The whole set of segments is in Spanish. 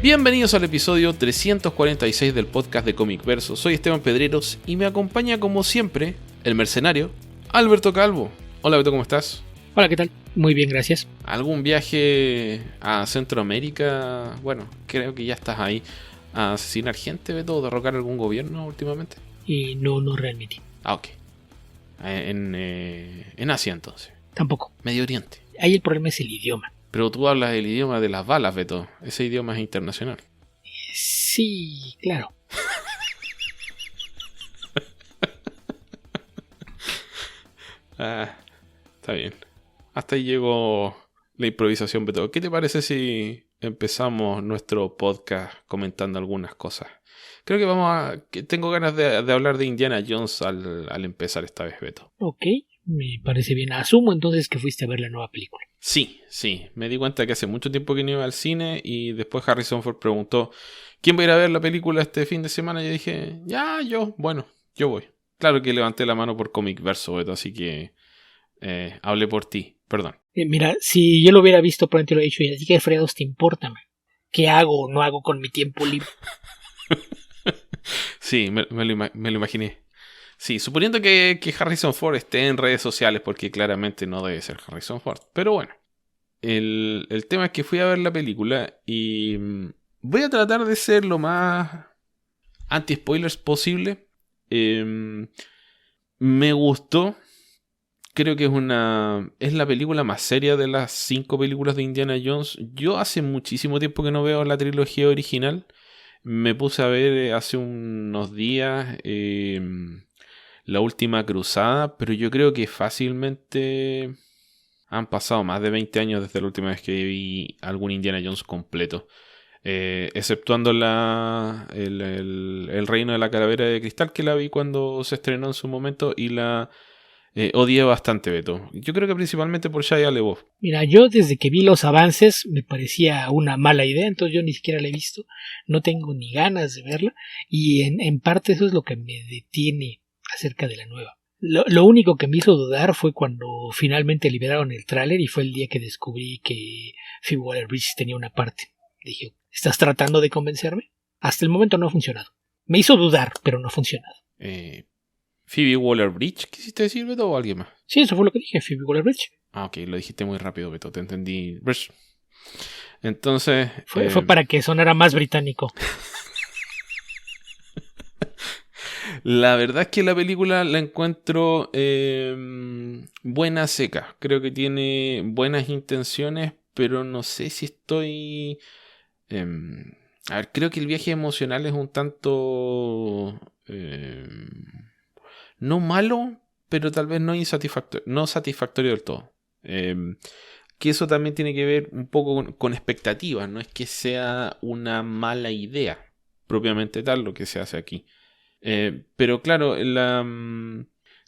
Bienvenidos al episodio 346 del podcast de Comic Verso. Soy Esteban Pedreros y me acompaña como siempre el mercenario Alberto Calvo. Hola Beto, ¿cómo estás? Hola, ¿qué tal? Muy bien, gracias. ¿Algún viaje a Centroamérica? Bueno, creo que ya estás ahí. ¿A asesinar gente, Beto, o derrocar algún gobierno últimamente? Y no realmente. Ah, ok. En Asia entonces. Tampoco. Medio Oriente. Ahí el problema es el idioma. Pero tú hablas el idioma de las balas, Beto. Ese idioma es internacional. Sí, claro. Ah, está bien. Hasta ahí llegó la improvisación, Beto. ¿Qué te parece si empezamos nuestro podcast comentando algunas cosas? Creo que tengo ganas de hablar de Indiana Jones al empezar esta vez, Beto. Ok, me parece bien. Asumo entonces que fuiste a ver la nueva película. Sí. Me di cuenta que hace mucho tiempo que no iba al cine y después Harrison Ford preguntó ¿quién va a ir a ver la película este fin de semana? Y yo dije, yo voy. Claro que levanté la mano por Comic Verso, Beto, así que hablé por ti, perdón. Mira, si yo lo hubiera visto, probablemente lo he dicho, y así que fregados te importa, man. ¿Qué hago o no hago con mi tiempo libre? Sí, me lo imaginé. Sí, suponiendo que Harrison Ford esté en redes sociales, porque claramente no debe ser Harrison Ford. Pero bueno, el tema es que fui a ver la película y voy a tratar de ser lo más anti-spoilers posible. Me gustó. Creo que es la película más seria de las 5 películas de Indiana Jones. Yo hace muchísimo tiempo que no veo la trilogía original. Me puse a ver hace unos días La Última Cruzada, pero yo creo que fácilmente han pasado más de 20 años desde la última vez que vi algún Indiana Jones completo. Exceptuando el Reino de la Calavera de Cristal, que la vi cuando se estrenó en su momento y la odié bastante, Beto. Yo creo que principalmente por Shia LaBeouf. Mira, yo desde que vi los avances me parecía una mala idea, entonces yo ni siquiera la he visto. No tengo ni ganas de verla y en parte eso es lo que me detiene acerca de la nueva. Lo único que me hizo dudar fue cuando finalmente liberaron el tráiler y fue el día que descubrí que Phoebe Waller-Bridge tenía una parte. Dije, ¿estás tratando de convencerme? Hasta el momento no ha funcionado. Me hizo dudar, pero no ha funcionado. Phoebe Waller-Bridge, ¿quisiste decir, Beto, o alguien más? Sí, eso fue lo que dije, Phoebe Waller-Bridge. Ah, ok, lo dijiste muy rápido, Beto, te entendí. Entonces... Fue para que sonara más británico. La verdad es que la película la encuentro buena seca. Creo que tiene buenas intenciones, pero no sé si estoy... a ver, creo que el viaje emocional es un tanto... no malo, pero tal vez no satisfactorio del todo. Que eso también tiene que ver un poco con expectativas. No es que sea una mala idea propiamente tal lo que se hace aquí. Pero claro,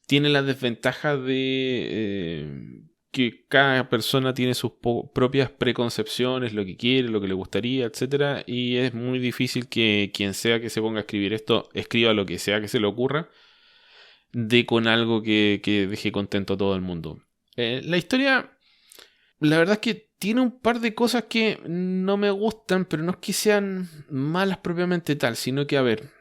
tiene la desventaja de que cada persona tiene sus propias preconcepciones, lo que quiere, lo que le gustaría, etc. Y es muy difícil que quien sea que se ponga a escribir esto, escriba lo que sea que se le ocurra, de con algo que deje contento a todo el mundo. La historia, la verdad es que tiene un par de cosas que no me gustan, pero no es que sean malas propiamente tal, sino que, a ver,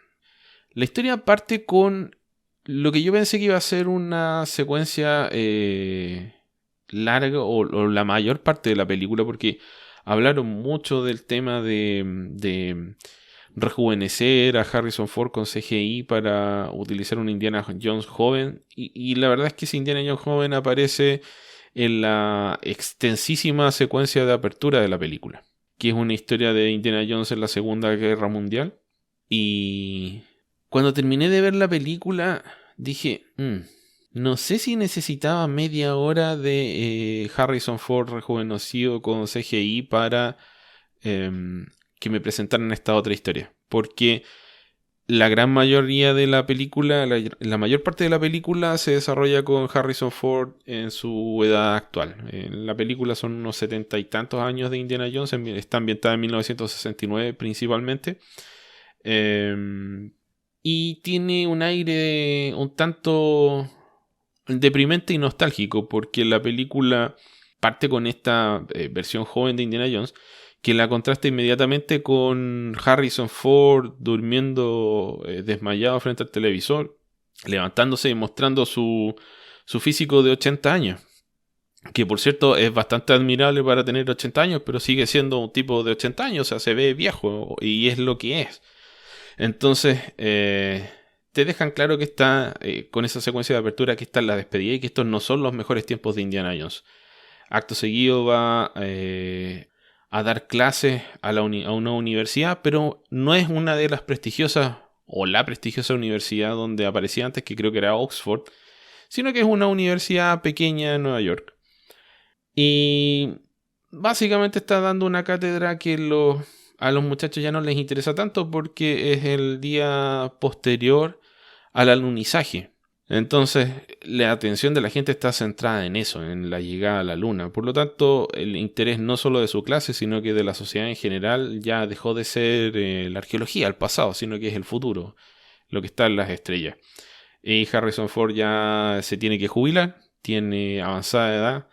la historia parte con lo que yo pensé que iba a ser una secuencia larga o la mayor parte de la película, porque hablaron mucho del tema de rejuvenecer a Harrison Ford con CGI para utilizar un Indiana Jones joven, y la verdad es que ese Indiana Jones joven aparece en la extensísima secuencia de apertura de la película, que es una historia de Indiana Jones en la Segunda Guerra Mundial. Y cuando terminé de ver la película dije, no sé si necesitaba media hora de Harrison Ford rejuvenecido con CGI para que me presentaran esta otra historia, porque la gran mayoría de la película, la mayor parte de la película se desarrolla con Harrison Ford en su edad actual. En la película son unos 70 y tantos años de Indiana Jones, está ambientada en 1969 principalmente. Y tiene un aire un tanto deprimente y nostálgico, porque la película parte con esta versión joven de Indiana Jones, que la contrasta inmediatamente con Harrison Ford durmiendo desmayado frente al televisor, levantándose y mostrando su físico de 80 años. Que por cierto es bastante admirable para tener 80 años, pero sigue siendo un tipo de 80 años, o sea, se ve viejo y es lo que es. Entonces, te dejan claro que está, con esa secuencia de apertura, que está en la despedida y que estos no son los mejores tiempos de Indiana Jones. Acto seguido va a dar clases a una universidad, pero no es una de las prestigiosas o la prestigiosa universidad donde aparecía antes, que creo que era Oxford, sino que es una universidad pequeña en Nueva York. Y básicamente está dando una cátedra que a los muchachos ya no les interesa tanto porque es el día posterior al alunizaje. Entonces la atención de la gente está centrada en eso, en la llegada a la luna. Por lo tanto, el interés no solo de su clase, sino que de la sociedad en general ya dejó de ser la arqueología, el pasado, sino que es el futuro, lo que está en las estrellas. Y Harrison Ford ya se tiene que jubilar, tiene avanzada edad.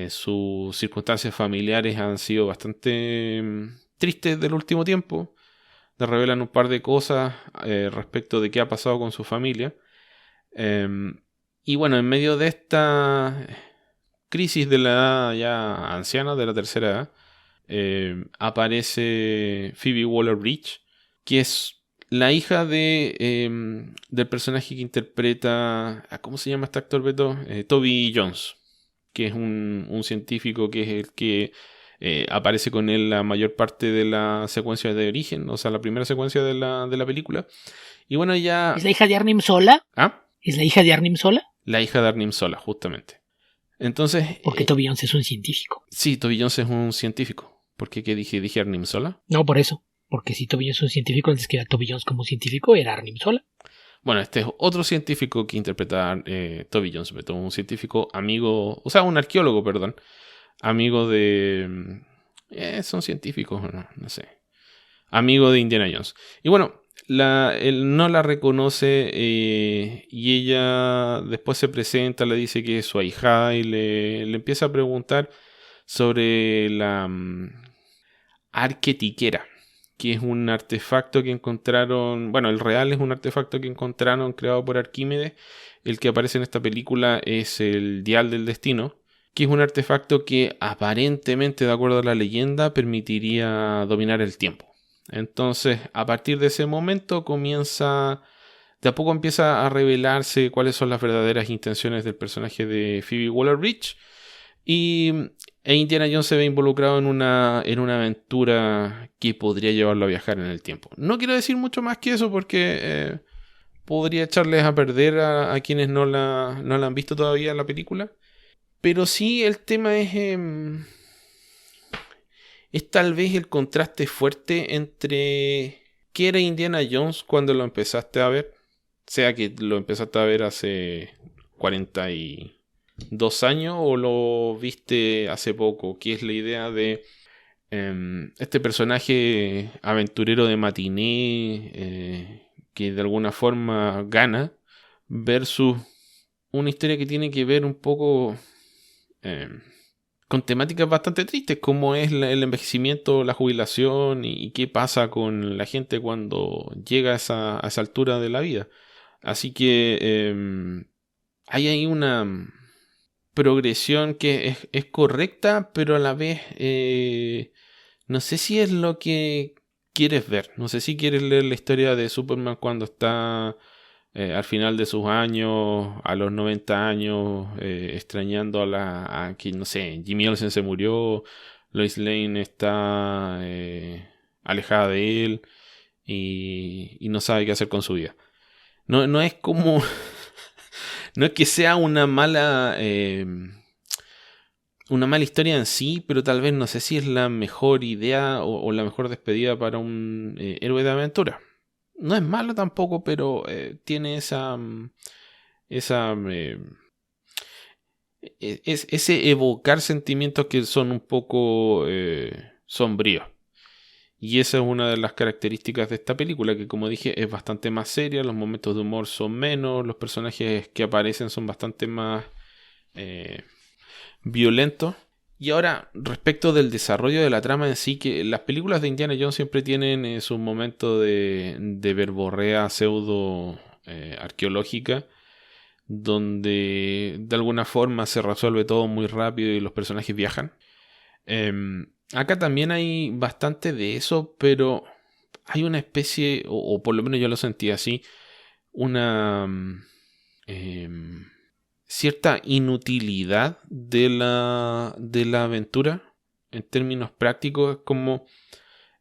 Sus circunstancias familiares han sido bastante tristes del último tiempo. Le revelan un par de cosas respecto de qué ha pasado con su familia. Y bueno, en medio de esta crisis de la edad ya anciana, de la tercera edad, aparece Phoebe Waller-Bridge, que es la hija del personaje que interpreta... ¿Cómo se llama este actor, Beto? Toby Jones, que es un científico que es el que aparece con él la mayor parte de la secuencia de origen, o sea, la primera secuencia de la película. Y bueno, ya... ¿Es la hija de Arnim Zola? ¿Ah? ¿Es la hija de Arnim Zola? La hija de Arnim Zola, justamente. Entonces... Porque Toby Jones es un científico. Sí, Toby Jones es un científico. ¿Por qué? ¿Qué dije? ¿Dije Arnim Zola? No, por eso. Porque si Toby Jones es un científico, antes que era Toby Jones como científico, era Arnim Zola. Bueno, este es otro científico que interpreta Toby Jones, un científico amigo, o sea, un arqueólogo, perdón, amigo de... son científicos, no sé. Amigo de Indiana Jones. Y bueno, él no la reconoce y ella después se presenta, le dice que es su ahijada y le empieza a preguntar sobre la arquetiquera, que es un artefacto que encontraron, bueno, el real es un artefacto que encontraron creado por Arquímedes. El que aparece en esta película es el Dial del Destino, que es un artefacto que aparentemente, de acuerdo a la leyenda, permitiría dominar el tiempo. Entonces, a partir de ese momento de a poco empieza a revelarse cuáles son las verdaderas intenciones del personaje de Phoebe Waller-Bridge. E Indiana Jones se ve involucrado en una aventura que podría llevarlo a viajar en el tiempo. No quiero decir mucho más que eso porque podría echarles a perder a quienes no la han visto todavía la película. Pero sí, el tema es tal vez el contraste fuerte entre qué era Indiana Jones cuando lo empezaste a ver. Sea que lo empezaste a ver hace 42 años o lo viste hace poco, que es la idea de este personaje aventurero de matiné que de alguna forma gana, versus una historia que tiene que ver un poco con temáticas bastante tristes, como es el envejecimiento, la jubilación y qué pasa con la gente cuando llega a esa altura de la vida. Así que hay ahí una progresión que es correcta, pero a la vez no sé si es lo que quieres ver. No sé si quieres leer la historia de Superman cuando está al final de sus años, a los 90 años, extrañando a que, no sé, Jimmy Olsen se murió, Lois Lane está alejada de él y no sabe qué hacer con su vida. No es como... No es que sea una mala historia en sí, pero tal vez no sé si es la mejor idea o la mejor despedida para un héroe de aventura. No es malo tampoco, pero tiene ese evocar sentimientos que son un poco sombríos. Y esa es una de las características de esta película, que como dije es bastante más seria, los momentos de humor son menos, los personajes que aparecen son bastante más violentos. Y ahora, respecto del desarrollo de la trama en sí, que las películas de Indiana Jones siempre tienen su momento de verborrea pseudo arqueológica, donde de alguna forma se resuelve todo muy rápido y los personajes viajan. Acá también hay bastante de eso, pero hay una especie, o por lo menos yo lo sentí así, una cierta inutilidad de la aventura en términos prácticos. Es como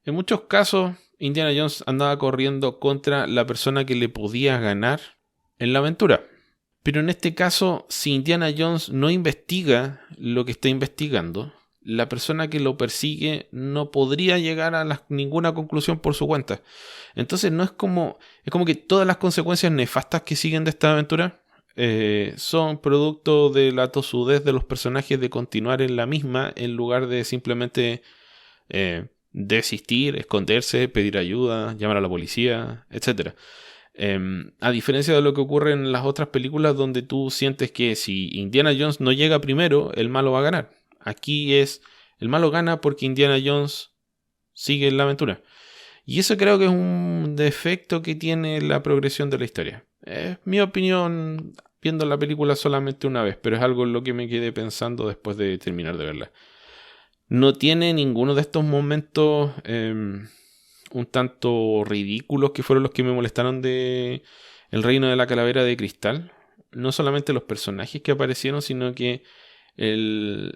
en muchos casos Indiana Jones andaba corriendo contra la persona que le podía ganar en la aventura. Pero en este caso, si Indiana Jones no investiga lo que está investigando, la persona que lo persigue no podría llegar a ninguna conclusión por su cuenta. Entonces no es como... Es como que todas las consecuencias nefastas que siguen de esta aventura son producto de la tosudez de los personajes de continuar en la misma en lugar de simplemente desistir, esconderse, pedir ayuda, llamar a la policía, etcétera. A diferencia de lo que ocurre en las otras películas donde tú sientes que si Indiana Jones no llega primero, el malo va a ganar. Aquí es, el malo gana porque Indiana Jones sigue en la aventura. Y eso creo que es un defecto que tiene la progresión de la historia. Es mi opinión viendo la película solamente una vez, pero es algo en lo que me quedé pensando después de terminar de verla. No tiene ninguno de estos momentos un tanto ridículos que fueron los que me molestaron de El Reino de la Calavera de Cristal. No solamente los personajes que aparecieron, sino que el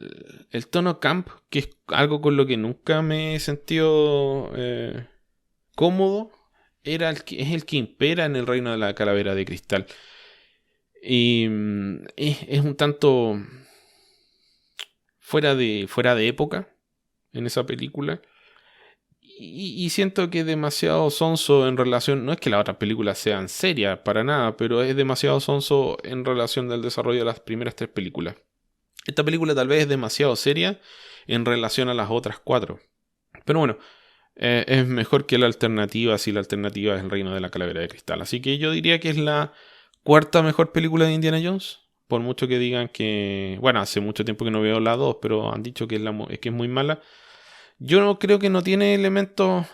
tono camp, que es algo con lo que nunca me he sentido cómodo, es el que impera en El Reino de la Calavera de Cristal. Y es un tanto fuera de época en esa película. Y siento que es demasiado sonso en relación... No es que las otras películas sean serias, para nada, pero es demasiado sonso en relación del desarrollo de las primeras 3 películas. Esta película tal vez es demasiado seria en relación a las otras 4. Pero bueno, es mejor que la alternativa, si la alternativa es El Reino de la Calavera de Cristal. Así que yo diría que es la 4ª mejor película de Indiana Jones. Por mucho que digan que... Bueno, hace mucho tiempo que no veo la 2, pero han dicho que es muy mala. Yo no creo que no tiene elementos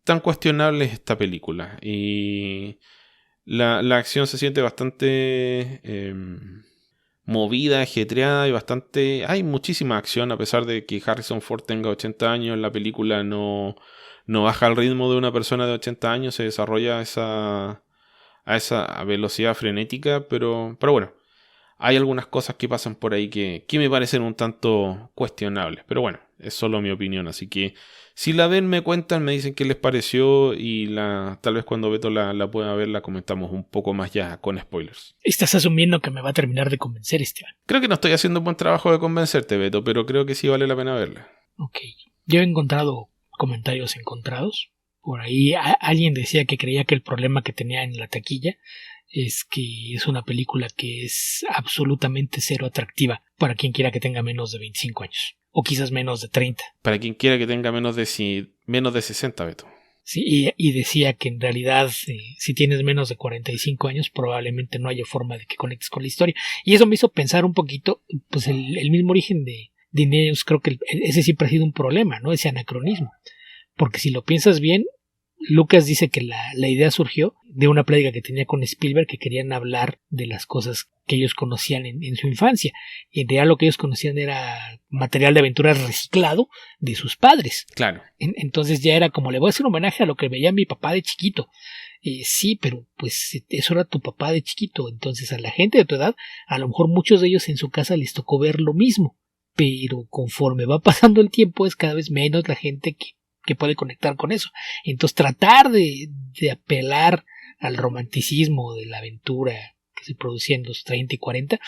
tan cuestionables esta película. Y la acción se siente bastante movida, ajetreada y bastante... Hay muchísima acción a pesar de que Harrison Ford tenga 80 años. La película no baja al ritmo de una persona de 80 años. Se desarrolla a esa velocidad frenética. Pero bueno, hay algunas cosas que pasan por ahí que me parecen un tanto cuestionables. Pero bueno, es solo mi opinión. Así que si la ven, me cuentan, me dicen qué les pareció. Y tal vez cuando Beto la pueda ver, la comentamos un poco más ya con spoilers. Estás asumiendo que me va a terminar de convencer, Esteban. Creo que no estoy haciendo un buen trabajo de convencerte, Beto, pero creo que sí vale la pena verla. Ok. Yo he encontrado comentarios encontrados. Por ahí alguien decía que creía que el problema que tenía en la taquilla es que es una película que es absolutamente cero atractiva para quien quiera que tenga menos de 25 años. O quizás menos de 30. Para quien quiera que tenga menos de 60, Beto. Sí, y decía que en realidad si tienes menos de 45 años probablemente no haya forma de que conectes con la historia. Y eso me hizo pensar un poquito, pues el mismo origen de Indiana Jones, creo que ese siempre ha sido un problema, ¿no? Ese anacronismo. Porque si lo piensas bien, Lucas dice que la idea surgió de una plática que tenía con Spielberg, que querían hablar de las cosas que ellos conocían en su infancia. Y en realidad lo que ellos conocían era material de aventura reciclado de sus padres. Claro. Entonces ya era como, le voy a hacer un homenaje a lo que veía mi papá de chiquito. Sí, pero pues eso era tu papá de chiquito. Entonces a la gente de tu edad, a lo mejor muchos de ellos en su casa les tocó ver lo mismo. Pero conforme va pasando el tiempo es cada vez menos la gente que puede conectar con eso. Entonces tratar de apelar al romanticismo de la aventura que se producía en los 30 y 40,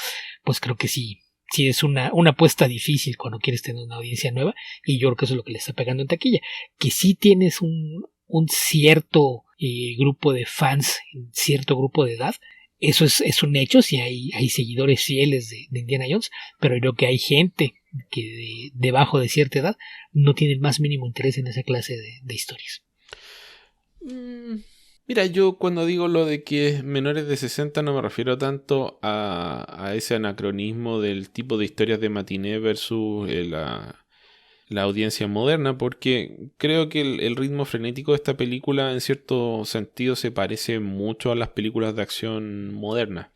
pues creo que sí es una apuesta difícil cuando quieres tener una audiencia nueva, y yo creo que eso es lo que le está pegando en taquilla. Que sí tienes un cierto grupo de fans, cierto grupo de edad, eso es un hecho, si hay seguidores fieles de Indiana Jones, pero creo que hay gente que debajo de cierta edad no tiene el más mínimo interés en esa clase de historias. Mira, yo cuando digo lo de que es menores de 60 no me refiero tanto a ese anacronismo del tipo de historias de matiné versus la audiencia moderna, porque creo que el ritmo frenético de esta película en cierto sentido se parece mucho a las películas de acción modernas.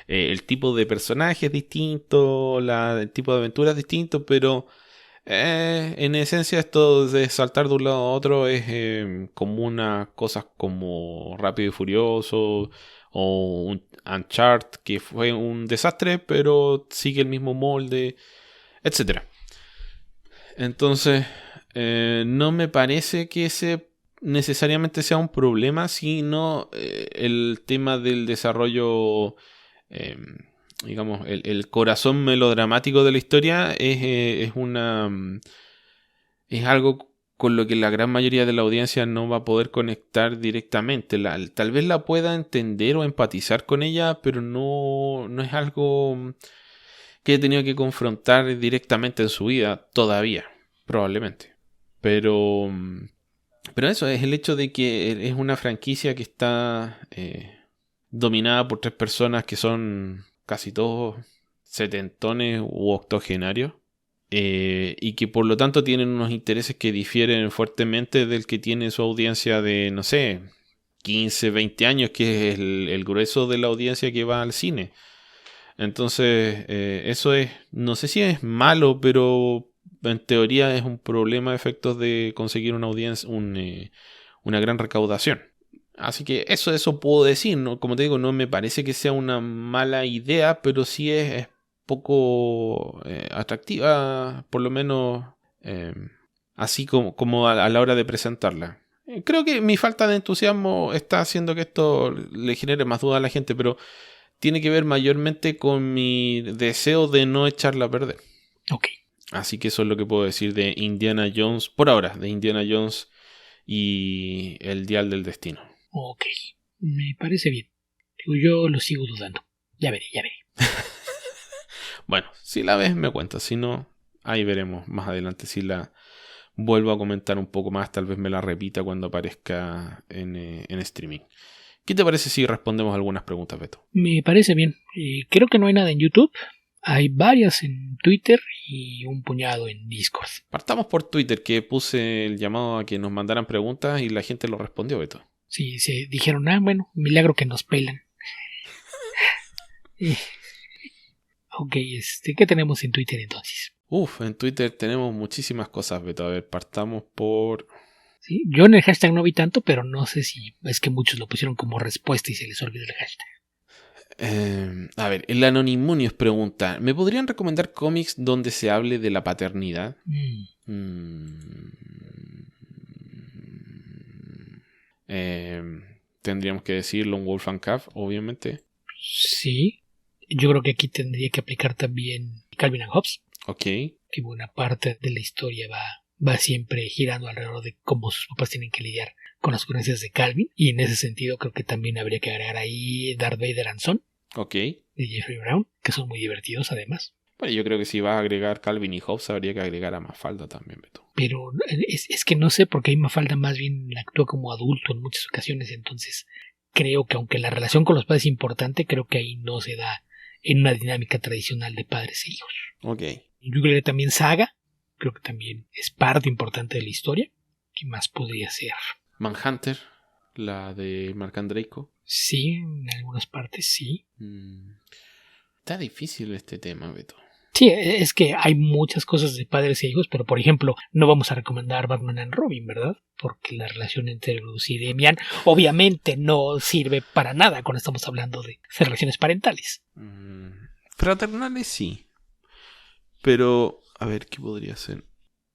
El tipo de personaje es distinto, el tipo de aventura es distinto, pero en esencia esto de saltar de un lado a otro es como unas cosas como Rápido y Furioso o un Uncharted que fue un desastre pero sigue el mismo molde, etcétera. Entonces no me parece que ese necesariamente sea un problema, sino el tema del desarrollo, eh, digamos, el corazón melodramático de la historia es algo con lo que la gran mayoría de la audiencia no va a poder conectar directamente. Tal vez la pueda entender o empatizar con ella, pero no es algo que he tenido que confrontar directamente en su vida todavía, probablemente. Pero, pero eso es el hecho de que es una franquicia que está dominada por 3 personas que son casi todos setentones u octogenarios. Y que por lo tanto tienen unos intereses que difieren fuertemente del que tiene su audiencia de, no sé, 15, 20 años, que es el grueso de la audiencia que va al cine. Entonces, eso es, no sé si es malo, pero en teoría es un problema a efectos de conseguir una audiencia, una gran recaudación. Así que eso puedo decir, ¿no? Como te digo, no me parece que sea una mala idea, pero sí es poco atractiva, por lo menos así como a la hora de presentarla. Creo que mi falta de entusiasmo está haciendo que esto le genere más duda a la gente, pero tiene que ver mayormente con mi deseo de no echarla a perder. Ok. Así que eso es lo que puedo decir de Indiana Jones, por ahora, de Indiana Jones y el Dial del Destino. Ok, me parece bien. Digo, yo lo sigo dudando. Ya veré. Bueno, si la ves me cuentas, si no, ahí veremos más adelante si la vuelvo a comentar un poco más, tal vez me la repita cuando aparezca en streaming. ¿Qué te parece si respondemos algunas preguntas, Beto? Me parece bien. Creo que no hay nada en YouTube. Hay varias en Twitter y un puñado en Discord. Partamos por Twitter, que puse el llamado a que nos mandaran preguntas y la gente lo respondió, Beto. Sí, se dijeron, bueno, milagro que nos pelan. Ok, ¿qué tenemos en Twitter entonces? En Twitter tenemos muchísimas cosas, Beto. A ver, partamos por... Sí, yo en el hashtag no vi tanto, pero no sé si es que muchos lo pusieron como respuesta y se les olvidó el hashtag. A ver, el Anonimunios pregunta, ¿me podrían recomendar cómics donde se hable de la paternidad? Tendríamos que decir Lone Wolf and Cub, obviamente. Sí, yo creo que aquí tendría que aplicar también Calvin and Hobbes. Ok. Que buena parte de la historia va siempre girando alrededor de cómo sus papás tienen que lidiar con las ocurrencias de Calvin. Y en ese sentido creo que también habría que agregar ahí Darth Vader and Son. Ok. De Jeffrey Brown, que son muy divertidos además. Bueno, yo creo que si vas a agregar Calvin y Hobbes habría que agregar a Mafalda también, Beto. Pero es que no sé, porque ahí Mafalda más bien actúa como adulto en muchas ocasiones, entonces creo que aunque la relación con los padres es importante, creo que ahí no se da en una dinámica tradicional de padres e hijos. Ok. Yo creo que también Saga, creo que también es parte importante de la historia. ¿Qué más podría ser? Manhunter, la de Marc Andreiko. Sí, en algunas partes sí. Está difícil este tema, Beto. Sí, es que hay muchas cosas de padres e hijos, pero por ejemplo, no vamos a recomendar Batman and Robin, ¿verdad? Porque la relación entre Bruce y Damian obviamente no sirve para nada cuando estamos hablando de relaciones parentales. Fraternales sí. Pero, a ver, ¿qué podría ser?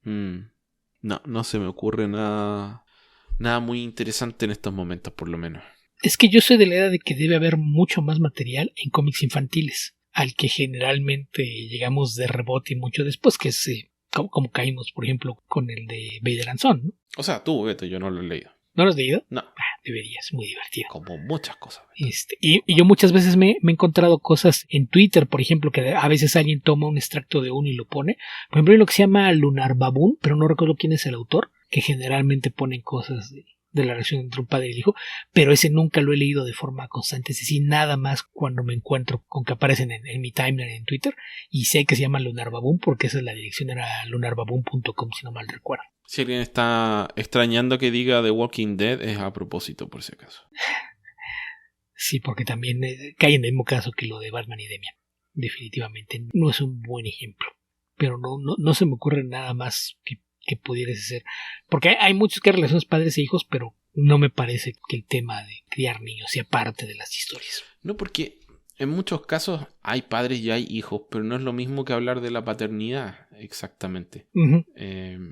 No se me ocurre nada muy interesante en estos momentos, por lo menos. Es que yo soy de la idea de que debe haber mucho más material en cómics infantiles, al que generalmente llegamos de rebote y mucho después, que es como caímos, por ejemplo, con el de Vader and Son, ¿no? O sea, tú, Beto, yo no lo he leído. ¿No lo has leído? No. Deberías, muy divertido. Como muchas cosas. Y yo muchas veces me he encontrado cosas en Twitter, por ejemplo, que a veces alguien toma un extracto de uno y lo pone. Por ejemplo, hay lo que se llama Lunar Baboon, pero no recuerdo quién es el autor, que generalmente ponen cosas de la relación entre un padre y el hijo, pero ese nunca lo he leído de forma constante, es decir, nada más cuando me encuentro con que aparecen en mi timeline en Twitter, y sé que se llama Lunar Baboon porque esa es la dirección, era lunarbaboon.com si no mal recuerdo. Si alguien está extrañando que diga The Walking Dead, es a propósito, por si acaso. Sí, porque también cae en el mismo caso que lo de Batman y Demian. Definitivamente no es un buen ejemplo, pero no se me ocurre nada más que pudiera ser, porque hay muchos que hay relaciones padres e hijos, pero no me parece que el tema de criar niños sea parte de las historias. No, porque en muchos casos hay padres y hay hijos, pero no es lo mismo que hablar de la paternidad, exactamente. Uh-huh.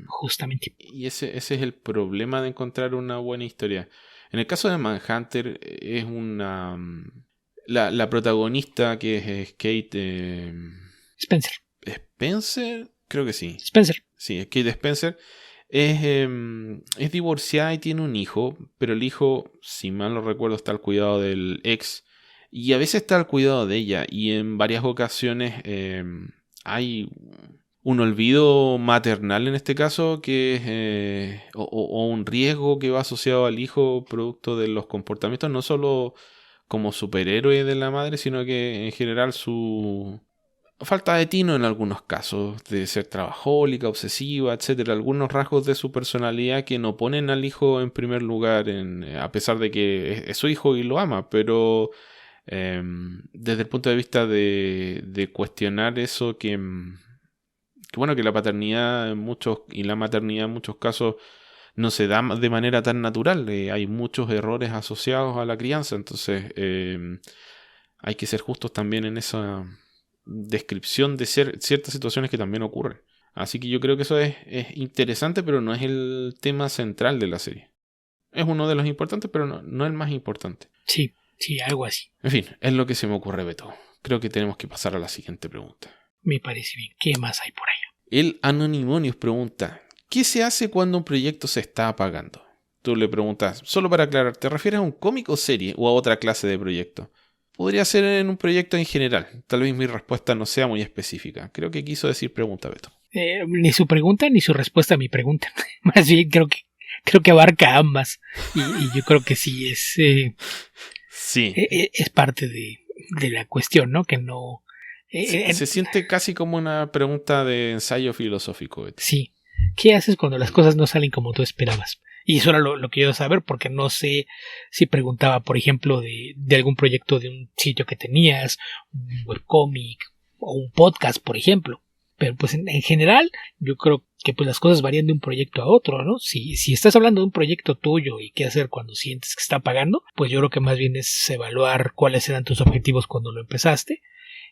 Justamente. Y ese es el problema de encontrar una buena historia. En el caso de Manhunter, es una... La protagonista, que es Kate... Spencer. ¿Spencer? Creo que sí. Spencer. Sí, es Kate Spencer. Es divorciada y tiene un hijo, pero el hijo, si mal no recuerdo, está al cuidado del ex. Y a veces está al cuidado de ella. Y en varias ocasiones hay un olvido maternal en este caso, que es o un riesgo que va asociado al hijo producto de los comportamientos, no solo como superhéroe de la madre, sino que en general su falta de tino en algunos casos, de ser trabajólica, obsesiva, etcétera, algunos rasgos de su personalidad que no ponen al hijo en primer lugar, a pesar de que es su hijo y lo ama, pero desde el punto de vista de cuestionar eso que bueno, que la paternidad y la maternidad en muchos casos no se da de manera tan natural, hay muchos errores asociados a la crianza, entonces hay que ser justos también en esa descripción de ciertas situaciones que también ocurren. Así que yo creo que eso es interesante, pero no es el tema central de la serie. Es uno de los importantes, pero no el más importante. Sí, algo así. En fin, es lo que se me ocurre, Beto. Creo que tenemos que pasar a la siguiente pregunta. Me parece bien. ¿Qué más hay por ahí? El Anonymonius pregunta: ¿qué se hace cuando un proyecto se está apagando? Tú le preguntas, solo para aclarar, ¿te refieres a un cómic o serie o a otra clase de proyecto? Podría ser en un proyecto en general. Tal vez mi respuesta no sea muy específica. Creo que quiso decir pregunta, Beto. Ni su pregunta ni su respuesta a mi pregunta. Más bien creo que abarca ambas. Y yo creo que sí es... sí. Es parte de la cuestión, ¿no? Que no... se siente casi como una pregunta de ensayo filosófico, Beto. Sí. ¿Qué haces cuando las cosas no salen como tú esperabas? Y eso era lo que yo saber, porque no sé si preguntaba, por ejemplo, de algún proyecto de un sitio que tenías, un webcómic o un podcast, por ejemplo. Pero pues en general yo creo que pues las cosas varían de un proyecto a otro, ¿no? Si estás hablando de un proyecto tuyo y qué hacer cuando sientes que está pagando, pues yo creo que más bien es evaluar cuáles eran tus objetivos cuando lo empezaste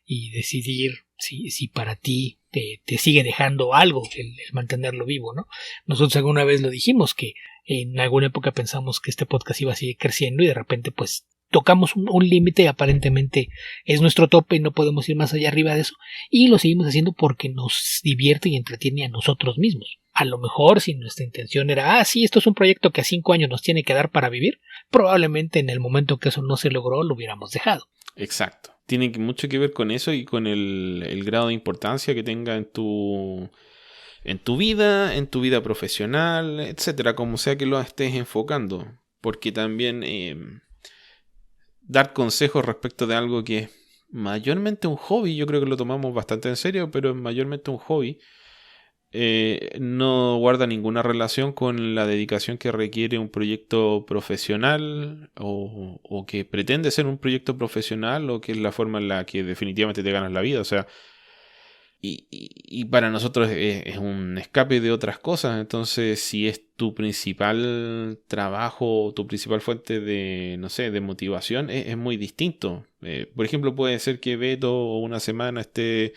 y decidir si para ti te sigue dejando algo el mantenerlo vivo, ¿no? Nosotros alguna vez lo dijimos, que en alguna época pensamos que este podcast iba a seguir creciendo y de repente pues tocamos un límite y aparentemente es nuestro tope y no podemos ir más allá arriba de eso, y lo seguimos haciendo porque nos divierte y entretiene a nosotros mismos. A lo mejor si nuestra intención era, sí, esto es un proyecto que a 5 años nos tiene que dar para vivir, probablemente en el momento que eso no se logró lo hubiéramos dejado. Exacto. Tiene mucho que ver con eso y con el grado de importancia que tenga en tu vida profesional, etcétera, como sea que lo estés enfocando. Porque también dar consejos respecto de algo que es mayormente un hobby, yo creo que lo tomamos bastante en serio, pero es mayormente un hobby, no guarda ninguna relación con la dedicación que requiere un proyecto profesional o que pretende ser un proyecto profesional, o que es la forma en la que definitivamente te ganas la vida. O sea, y para nosotros es un escape de otras cosas. Entonces, si es tu principal trabajo, tu principal fuente de, no sé, de motivación, es muy distinto. Por ejemplo, puede ser que Beto una semana esté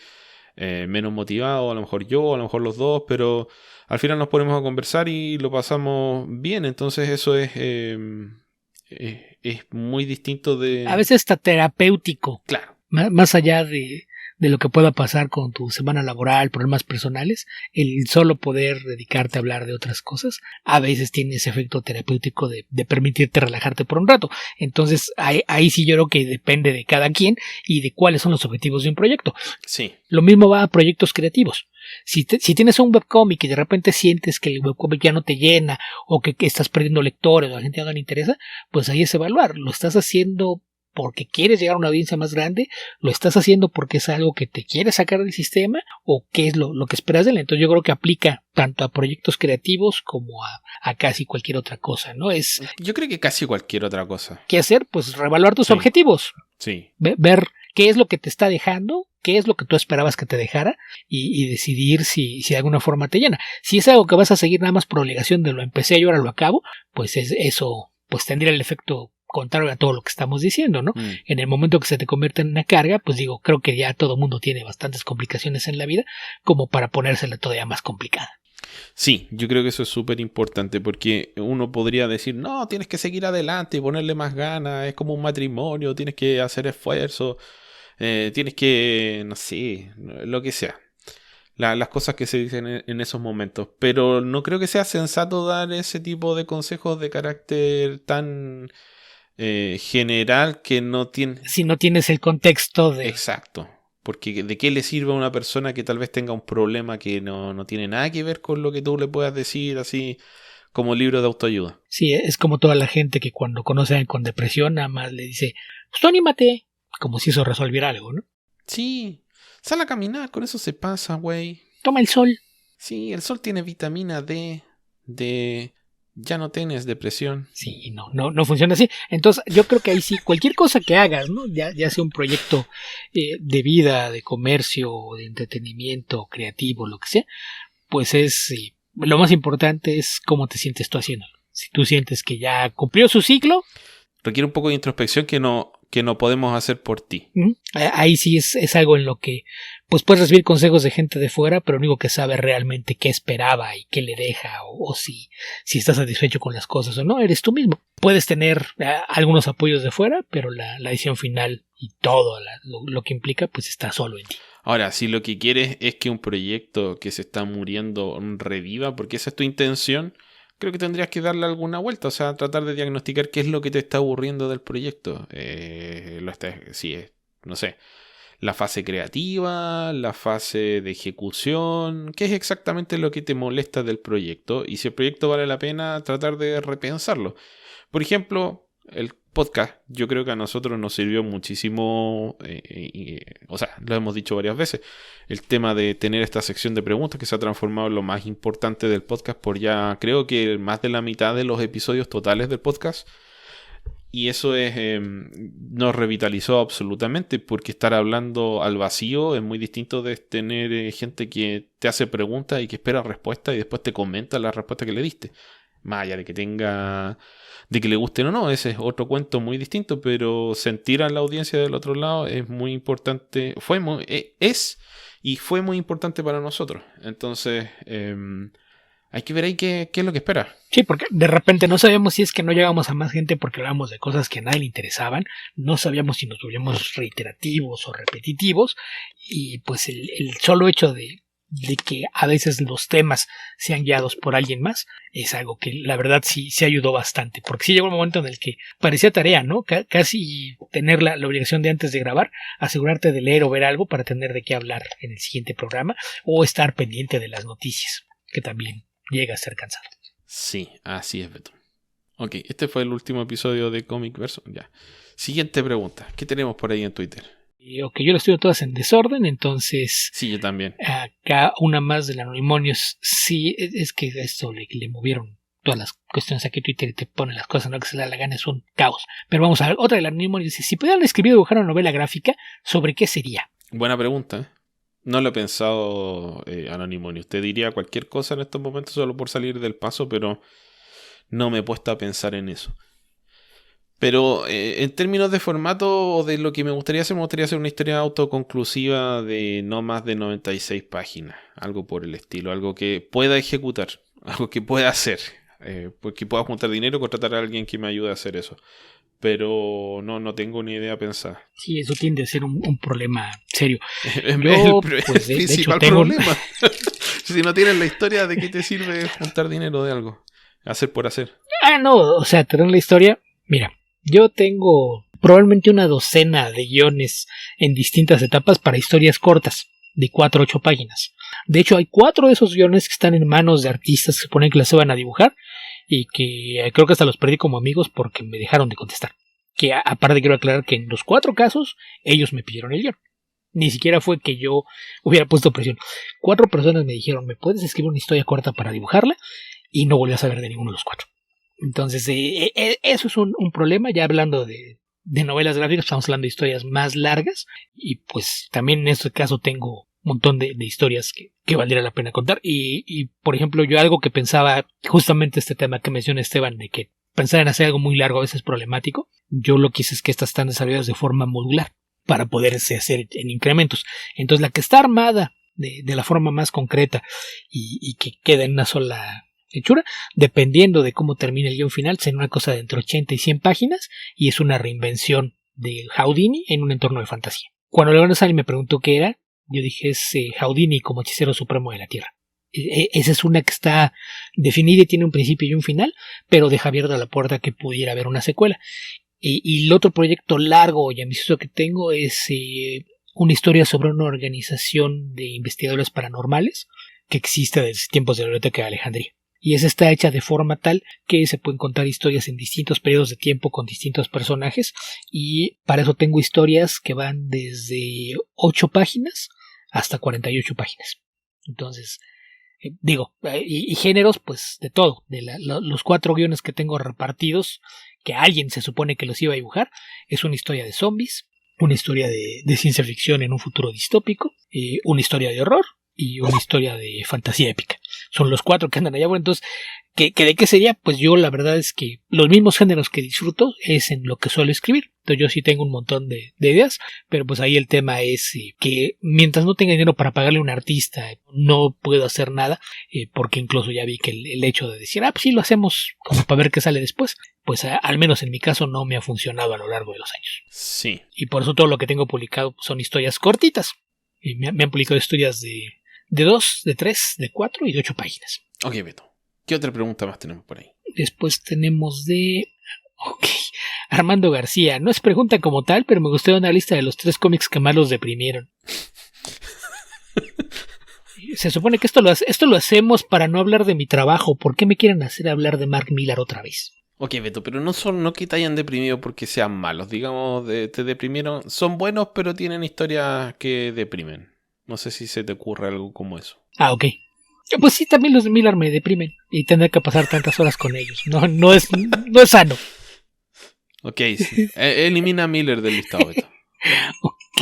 menos motivado, a lo mejor yo, a lo mejor los dos, pero al final nos ponemos a conversar y lo pasamos bien. Entonces eso es muy distinto de... A veces está terapéutico. Claro. Más allá de de lo que pueda pasar con tu semana laboral, problemas personales, el solo poder dedicarte a hablar de otras cosas, a veces tiene ese efecto terapéutico de permitirte relajarte por un rato. Entonces ahí sí yo creo que depende de cada quien y de cuáles son los objetivos de un proyecto. Sí. Lo mismo va a proyectos creativos. Si tienes un webcómic y de repente sientes que el webcómic ya no te llena o que estás perdiendo lectores o a la gente ya no le interesa, pues ahí es evaluar. ¿Lo estás haciendo porque quieres llegar a una audiencia más grande? ¿Lo estás haciendo porque es algo que te quiere sacar del sistema? ¿O qué es lo que esperas de él? Entonces yo creo que aplica tanto a proyectos creativos como a casi cualquier otra cosa, ¿no? Yo creo que casi cualquier otra cosa. ¿Qué hacer? Pues reevaluar tus Sí. objetivos. Sí. Ver qué es lo que te está dejando, qué es lo que tú esperabas que te dejara y decidir si de alguna forma te llena. Si es algo que vas a seguir nada más por obligación de lo empecé y ahora lo acabo, pues eso pues tendría el efecto contrario a todo lo que estamos diciendo, ¿no? En el momento que se te convierte en una carga, pues digo, creo que ya todo mundo tiene bastantes complicaciones en la vida como para ponérsela todavía más complicada. Sí, yo creo que eso es súper importante porque uno podría decir, no, tienes que seguir adelante y ponerle más ganas, es como un matrimonio, tienes que hacer esfuerzo, tienes que, no sé, lo que sea. Las cosas que se dicen en esos momentos. Pero no creo que sea sensato dar ese tipo de consejos de carácter tan general que no tiene... Si no tienes el contexto de... Exacto. Porque ¿de qué le sirve a una persona que tal vez tenga un problema que no tiene nada que ver con lo que tú le puedas decir así como libro de autoayuda? Sí, es como toda la gente que cuando conoce a alguien con depresión nada más le dice, pues tú anímate, como si eso resolviera algo, ¿no? Sí, sal a caminar, con eso se pasa, güey. Toma el sol. Sí, el sol tiene vitamina D, ya no tienes depresión. Sí, no funciona así. Entonces, yo creo que ahí sí, cualquier cosa que hagas, ¿no? Ya sea un proyecto de vida, de comercio, de entretenimiento, creativo, lo que sea, pues lo más importante es cómo te sientes tú haciéndolo. Si tú sientes que ya cumplió su ciclo, requiere un poco de introspección que no podemos hacer por ti. Ahí sí es algo en lo que pues puedes recibir consejos de gente de fuera, pero lo único que sabe realmente qué esperaba y qué le deja o si estás satisfecho con las cosas o no, eres tú mismo. Puedes tener algunos apoyos de fuera, pero la decisión final y todo lo que implica pues está solo en ti. Ahora, si lo que quieres es que un proyecto que se está muriendo reviva, porque esa es tu intención, creo que tendrías que darle alguna vuelta, o sea, tratar de diagnosticar qué es lo que te está aburriendo del proyecto. No sé, la fase creativa, la fase de ejecución, qué es exactamente lo que te molesta del proyecto y si el proyecto vale la pena, tratar de repensarlo. Por ejemplo, el podcast, yo creo que a nosotros nos sirvió muchísimo, o sea, lo hemos dicho varias veces, el tema de tener esta sección de preguntas que se ha transformado en lo más importante del podcast por ya creo que más de la mitad de los episodios totales del podcast. Y eso nos revitalizó absolutamente porque estar hablando al vacío es muy distinto de tener gente que te hace preguntas y que espera respuestas y después te comenta la respuesta que le diste. Más allá de que le gusten o no, ese es otro cuento muy distinto, pero sentir a la audiencia del otro lado es muy importante, fue muy importante para nosotros. Entonces, hay que ver ahí qué es lo que espera. Sí, porque de repente no sabíamos si es que no llegamos a más gente porque hablábamos de cosas que a nadie le interesaban, no sabíamos si nos volvíamos reiterativos o repetitivos, y pues el solo hecho de que a veces los temas sean guiados por alguien más es algo que la verdad sí ayudó bastante, porque sí llegó un momento en el que parecía tarea, ¿no? Casi tener la obligación de antes de grabar, asegurarte de leer o ver algo para tener de qué hablar en el siguiente programa o estar pendiente de las noticias, que también llega a ser cansado. Sí, así es, Beto. Ok, este fue el último episodio de Comic Verso. Ya. Siguiente pregunta. ¿Qué tenemos por ahí en Twitter? Ok, yo las estoy todas en desorden, entonces... Sí, yo también. Acá una más del Anonymous. Sí, es que esto le movieron todas las cuestiones aquí en Twitter y te ponen las cosas, no que se le da la gana, es un caos. Pero vamos a ver, otra del Anonymous dice, si pudieran escribir o dibujar una novela gráfica, ¿sobre qué sería? Buena pregunta, ¿eh? No lo he pensado, Anonymous. Usted diría cualquier cosa en estos momentos solo por salir del paso, pero no me he puesto a pensar en eso. Pero en términos de formato o de lo que me gustaría hacer una historia autoconclusiva de no más de 96 páginas. Algo por el estilo, algo que pueda ejecutar, algo que pueda hacer. Porque pueda juntar dinero o contratar a alguien que me ayude a hacer eso. pero no tengo ni idea pensada. Sí, eso tiende a ser un problema serio. Es Yo, el pues, de hecho, principal tengo... problema. Si no tienes la historia, ¿de qué te sirve juntar dinero de algo? Hacer por hacer. No, o sea, tener la historia... Mira, yo tengo probablemente una docena de guiones en distintas etapas para historias cortas, de 4 o 8 páginas. De hecho, hay 4 de esos guiones que están en manos de artistas que se suponen que las iban a dibujar y que creo que hasta los perdí como amigos porque me dejaron de contestar. Que aparte quiero aclarar que en los 4 casos ellos me pidieron el guión. Ni siquiera fue que yo hubiera puesto presión. 4 personas me dijeron, ¿me puedes escribir una historia corta para dibujarla? Y no volví a saber de ninguno de los 4. Entonces, eso es un problema. Ya hablando de novelas gráficas, estamos hablando de historias más largas. Y pues también en este caso tengo un montón de historias que valdría la pena contar. Y por ejemplo, yo algo que pensaba, justamente este tema que menciona Esteban, de que pensar en hacer algo muy largo a veces es problemático. Yo lo que hice es que estas están desarrolladas de forma modular para poderse hacer en incrementos. Entonces, la que está armada de la forma más concreta y que queda en una sola hechura, dependiendo de cómo termine el guión final, será una cosa de entre 80 y 100 páginas y es una reinvención de Houdini en un entorno de fantasía. Cuando Leonardo Sani me preguntó qué era, yo dije es Houdini como hechicero supremo de la Tierra. Esa es una que está definida y tiene un principio y un final, pero deja abierta la puerta que pudiera haber una secuela. Y el otro proyecto largo y ambicioso que tengo es una historia sobre una organización de investigadores paranormales que existe desde tiempos de la Biblioteca de Alejandría. Y esa está hecha de forma tal que se pueden contar historias en distintos periodos de tiempo con distintos personajes, y para eso tengo historias que van desde 8 páginas hasta 48 páginas. Entonces, y géneros, pues de todo, los 4 guiones que tengo repartidos, que alguien se supone que los iba a dibujar, es una historia de zombies, una historia de ciencia ficción en un futuro distópico, una historia de horror y una historia de fantasía épica. Son los 4 que andan allá. Bueno, entonces, ¿de qué sería? Pues yo la verdad es que los mismos géneros que disfruto es en lo que suelo escribir. Entonces yo sí tengo un montón de ideas, pero pues ahí el tema es que mientras no tenga dinero para pagarle a un artista, no puedo hacer nada, porque incluso ya vi que el hecho de decir, pues sí, lo hacemos como para ver qué sale después, pues al menos en mi caso no me ha funcionado a lo largo de los años. Sí. Y por eso todo lo que tengo publicado son historias cortitas. Y me han publicado historias de 2, de 3, de 4 y de 8 páginas. Ok, Beto. ¿Qué otra pregunta más tenemos por ahí? Después tenemos Armando García. No es pregunta como tal, pero me gustaría una lista de los 3 cómics que más los deprimieron. Se supone que esto lo hacemos para no hablar de mi trabajo. ¿Por qué me quieren hacer hablar de Mark Millar otra vez? Ok, Beto, pero no que te hayan deprimido porque sean malos. Digamos, te deprimieron. Son buenos, pero tienen historias que deprimen. No sé si se te ocurre algo como eso. Ok. Pues sí, también los de Millar me deprimen. Y tener que pasar tantas horas con ellos. No es sano. Ok, sí. Elimina a Miller del listado, Beto. Ok.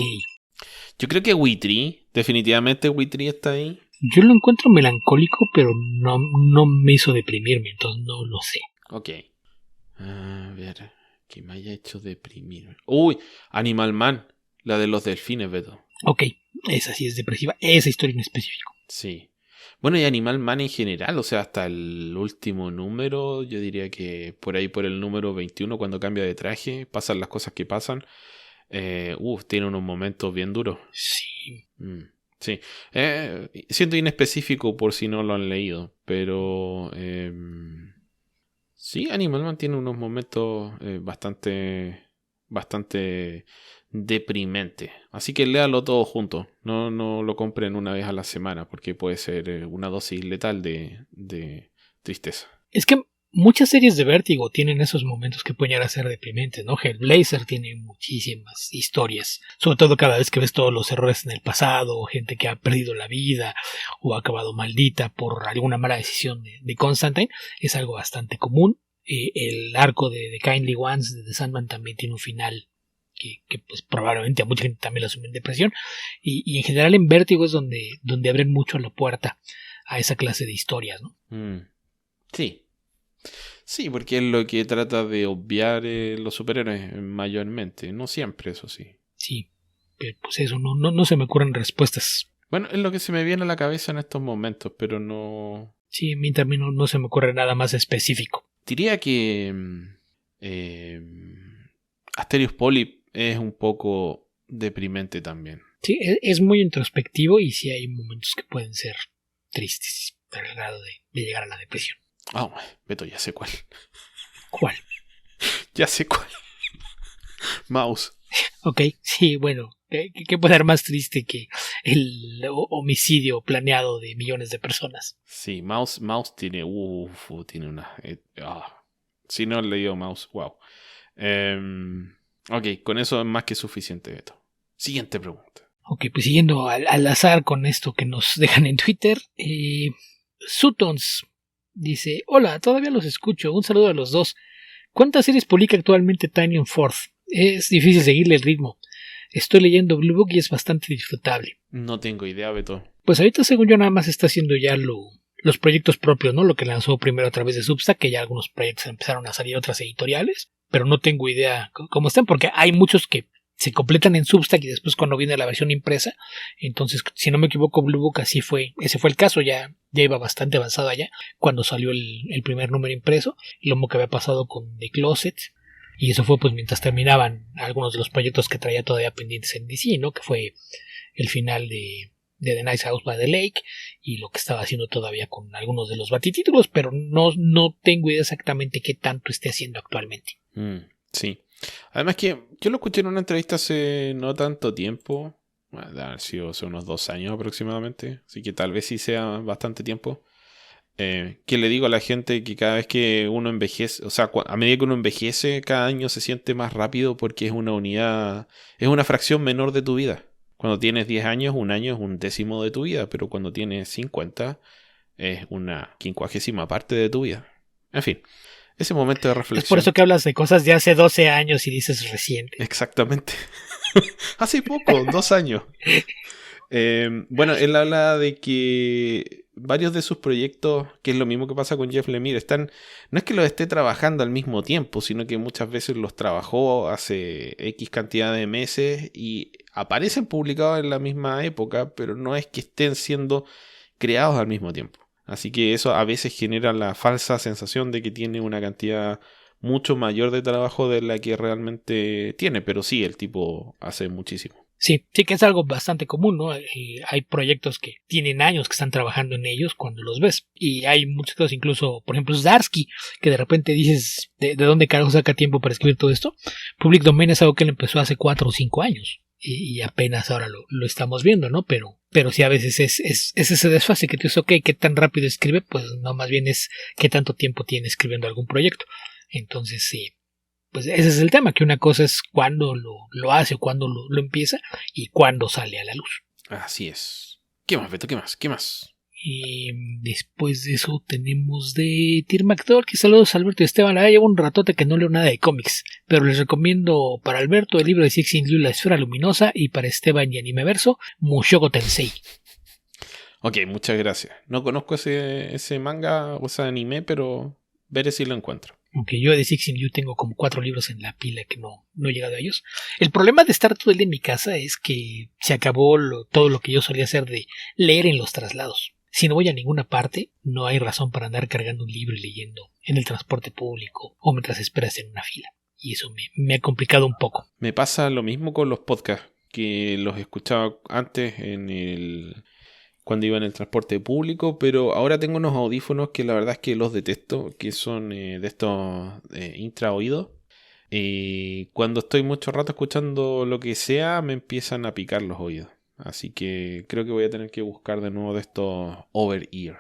Yo creo que Witry, definitivamente Witry está ahí. Yo lo encuentro melancólico, pero no me hizo deprimirme, entonces no lo sé. Ok. A ver, que me haya hecho deprimir. Uy, Animal Man, la de los delfines, Beto. Ok, esa sí es depresiva, esa historia en específico. Sí. Bueno, y Animal Man en general, o sea, hasta el último número, yo diría que por ahí por el número 21, cuando cambia de traje, pasan las cosas que pasan. Tiene unos momentos bien duros. Sí. Sí. Siento inespecífico por si no lo han leído, pero sí, Animal Man tiene unos momentos bastante deprimente. Así que léalo todo junto. No lo compren una vez a la semana porque puede ser una dosis letal de tristeza. Es que muchas series de Vértigo tienen esos momentos que pueden llegar a ser deprimentes, ¿no? Hellblazer tiene muchísimas historias, sobre todo cada vez que ves todos los errores en el pasado, o gente que ha perdido la vida o ha acabado maldita por alguna mala decisión de Constantine, es algo bastante común. El arco de The Kindly Ones de The Sandman también tiene un final que pues probablemente a mucha gente también la asume en depresión, y en general en Vértigo es donde abren mucho la puerta a esa clase de historias, ¿no? Sí, porque es lo que trata de obviar los superhéroes mayormente, no siempre, eso sí. Sí, pero pues eso, no se me ocurren respuestas. Bueno, es lo que se me viene a la cabeza en estos momentos, pero no... Sí, a mí también no se me ocurre nada más específico. Diría que Asterios Polyp es un poco deprimente también. Sí, es muy introspectivo y sí hay momentos que pueden ser tristes al grado de llegar a la depresión. Ah, Beto, ya sé cuál. ¿Cuál? Ya sé cuál. Mouse. Ok, sí, bueno, ¿qué puede ser más triste que el homicidio planeado de millones de personas? Sí, Mouse tiene... tiene una... Si no he leído Mouse, wow. Ok, con eso es más que suficiente, Beto. Siguiente pregunta. Ok, pues siguiendo al azar con esto que nos dejan en Twitter, Sutons dice: hola, todavía los escucho, un saludo a los dos. ¿Cuántas series publica actualmente Tynion Forth? Es difícil seguirle el ritmo. Estoy leyendo Blue Book y es bastante disfrutable. No tengo idea, Beto. Pues ahorita, según yo, nada más está haciendo ya los proyectos propios, ¿no? Lo que lanzó primero a través de Substack, que ya algunos proyectos empezaron a salir otras editoriales, pero no tengo idea cómo están, porque hay muchos que se completan en Substack y después cuando viene la versión impresa. Entonces, si no me equivoco, Blue Book ese fue el caso, ya iba bastante avanzado allá cuando salió el primer número impreso, lo mismo que había pasado con The Closet, y eso fue pues mientras terminaban algunos de los proyectos que traía todavía pendientes en DC, ¿no? Que fue el final de The Nice House by the Lake y lo que estaba haciendo todavía con algunos de los batitítulos, pero no tengo idea exactamente qué tanto esté haciendo actualmente. Sí. Además que yo lo escuché en una entrevista hace no tanto tiempo, debe haber sido hace unos 2 años aproximadamente, así que tal vez sí sea bastante tiempo, que le digo a la gente que cada vez que uno envejece, o sea, a medida que uno envejece, cada año se siente más rápido porque es una unidad, es una fracción menor de tu vida. Cuando tienes 10 años, un año es un décimo de tu vida, pero cuando tienes 50 es una 50ª parte de tu vida. En fin, ese momento de reflexión. Es por eso que hablas de cosas de hace 12 años y dices reciente. Exactamente. Hace poco, 2 años. Bueno, él habla de que varios de sus proyectos, que es lo mismo que pasa con Jeff Lemire, no es que los esté trabajando al mismo tiempo, sino que muchas veces los trabajó hace X cantidad de meses y aparecen publicados en la misma época, pero no es que estén siendo creados al mismo tiempo. Así que eso a veces genera la falsa sensación de que tiene una cantidad mucho mayor de trabajo de la que realmente tiene, pero sí, el tipo hace muchísimo. Sí, que es algo bastante común, ¿no? Hay proyectos que tienen años que están trabajando en ellos cuando los ves. Y hay muchos casos, incluso, por ejemplo, Zdarsky, que de repente dices, ¿de dónde carajo saca tiempo para escribir todo esto? Public Domain es algo que él empezó hace 4 o 5 años. Y apenas ahora lo estamos viendo, ¿no? Pero sí a veces es ese desfase que tú dices, ok, ¿qué tan rápido escribe? Pues no, más bien es qué tanto tiempo tiene escribiendo algún proyecto. Entonces sí, pues ese es el tema, que una cosa es cuándo lo hace o cuándo lo empieza y cuándo sale a la luz. Así es. ¿Qué más, Beto? ¿Qué más? Y después de eso tenemos de Tir McDowell, que saludos a Alberto y Esteban. La verdad llevo un ratote que no leo nada de cómics, pero les recomiendo para Alberto el libro de Cixin Liu, La Esfera Luminosa, y para Esteban y Animeverso, Mushoku Tensei. Ok, muchas gracias. No conozco ese manga o ese anime, pero veré si lo encuentro. Aunque yo de Cixin Liu tengo como 4 libros en la pila que no he llegado a ellos. El problema de estar todo el día en mi casa es que se acabó todo lo que yo solía hacer de leer en los traslados. Si no voy a ninguna parte, no hay razón para andar cargando un libro y leyendo en el transporte público o mientras esperas en una fila. Y eso me ha complicado un poco. Me pasa lo mismo con los podcasts, que los escuchaba antes cuando iba en el transporte público, pero ahora tengo unos audífonos que la verdad es que los detesto, que son de estos intraoídos. Cuando estoy mucho rato escuchando lo que sea, me empiezan a picar los oídos. Así que creo que voy a tener que buscar de nuevo de estos over-ear.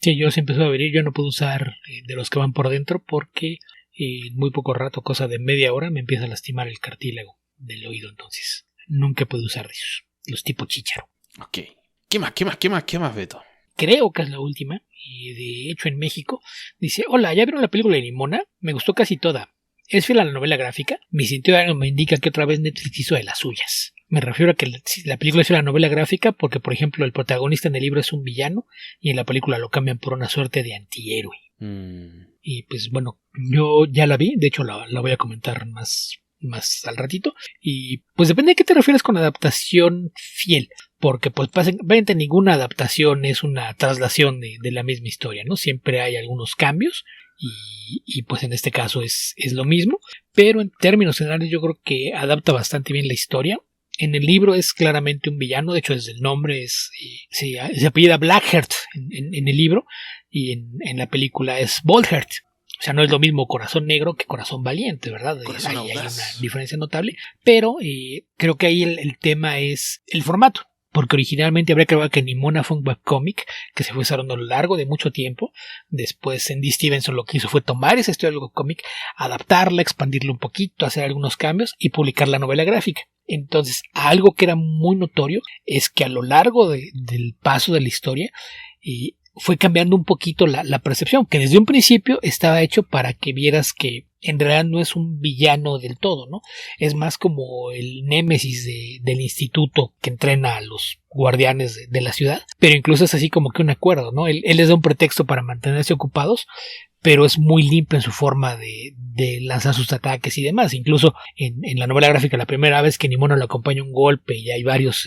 Sí, yo se empezó a venir, yo no puedo usar de los que van por dentro porque en muy poco rato, cosa de media hora, me empieza a lastimar el cartílago del oído, entonces nunca puedo usar de esos, los tipo chícharo. Ok. ¿Qué más, Beto? Creo que es la última, y de hecho en México, dice: hola, ¿ya vieron la película de Nimona? Me gustó casi toda. ¿Es fiel a la novela gráfica? Mi sentido me indica que otra vez Netflix hizo de las suyas. Me refiero a que la película es fiel a la novela gráfica porque, por ejemplo, el protagonista en el libro es un villano y en la película lo cambian por una suerte de antihéroe. Y pues bueno, yo ya la vi, de hecho la voy a comentar más al ratito. Y pues depende de qué te refieres con adaptación fiel, porque pues básicamente ninguna adaptación es una traslación de la misma historia, ¿no? Siempre hay algunos cambios y pues en este caso es lo mismo, pero en términos generales yo creo que adapta bastante bien la historia. En el libro es claramente un villano, de hecho desde el nombre se apellida Blackheart en el libro, y en la película es Boldheart. O sea, no es lo mismo corazón negro que corazón valiente, ¿verdad? Hay una diferencia notable, pero creo que ahí el tema es el formato. Porque originalmente habría creado que Nimona fue un webcómic que se fue desarrollando a lo largo de mucho tiempo. Después Andy Stevenson lo que hizo fue tomar esa historia del webcómic, adaptarla, expandirla un poquito, hacer algunos cambios y publicar la novela gráfica. Entonces, algo que era muy notorio es que a lo largo del paso de la historia fue cambiando un poquito la percepción, que desde un principio estaba hecho para que vieras que en realidad no es un villano del todo, ¿no? Es más como el némesis del instituto que entrena a los guardianes de la ciudad, pero incluso es así como que un acuerdo, ¿no? Él les da un pretexto para mantenerse ocupados, pero es muy limpio en su forma de lanzar sus ataques y demás. Incluso en la novela gráfica, la primera vez que Nimona lo acompaña un golpe y hay varios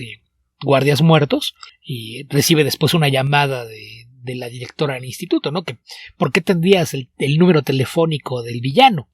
guardias muertos, y recibe después una llamada de la directora del instituto, ¿no? Que ¿por qué tendrías el número telefónico del villano?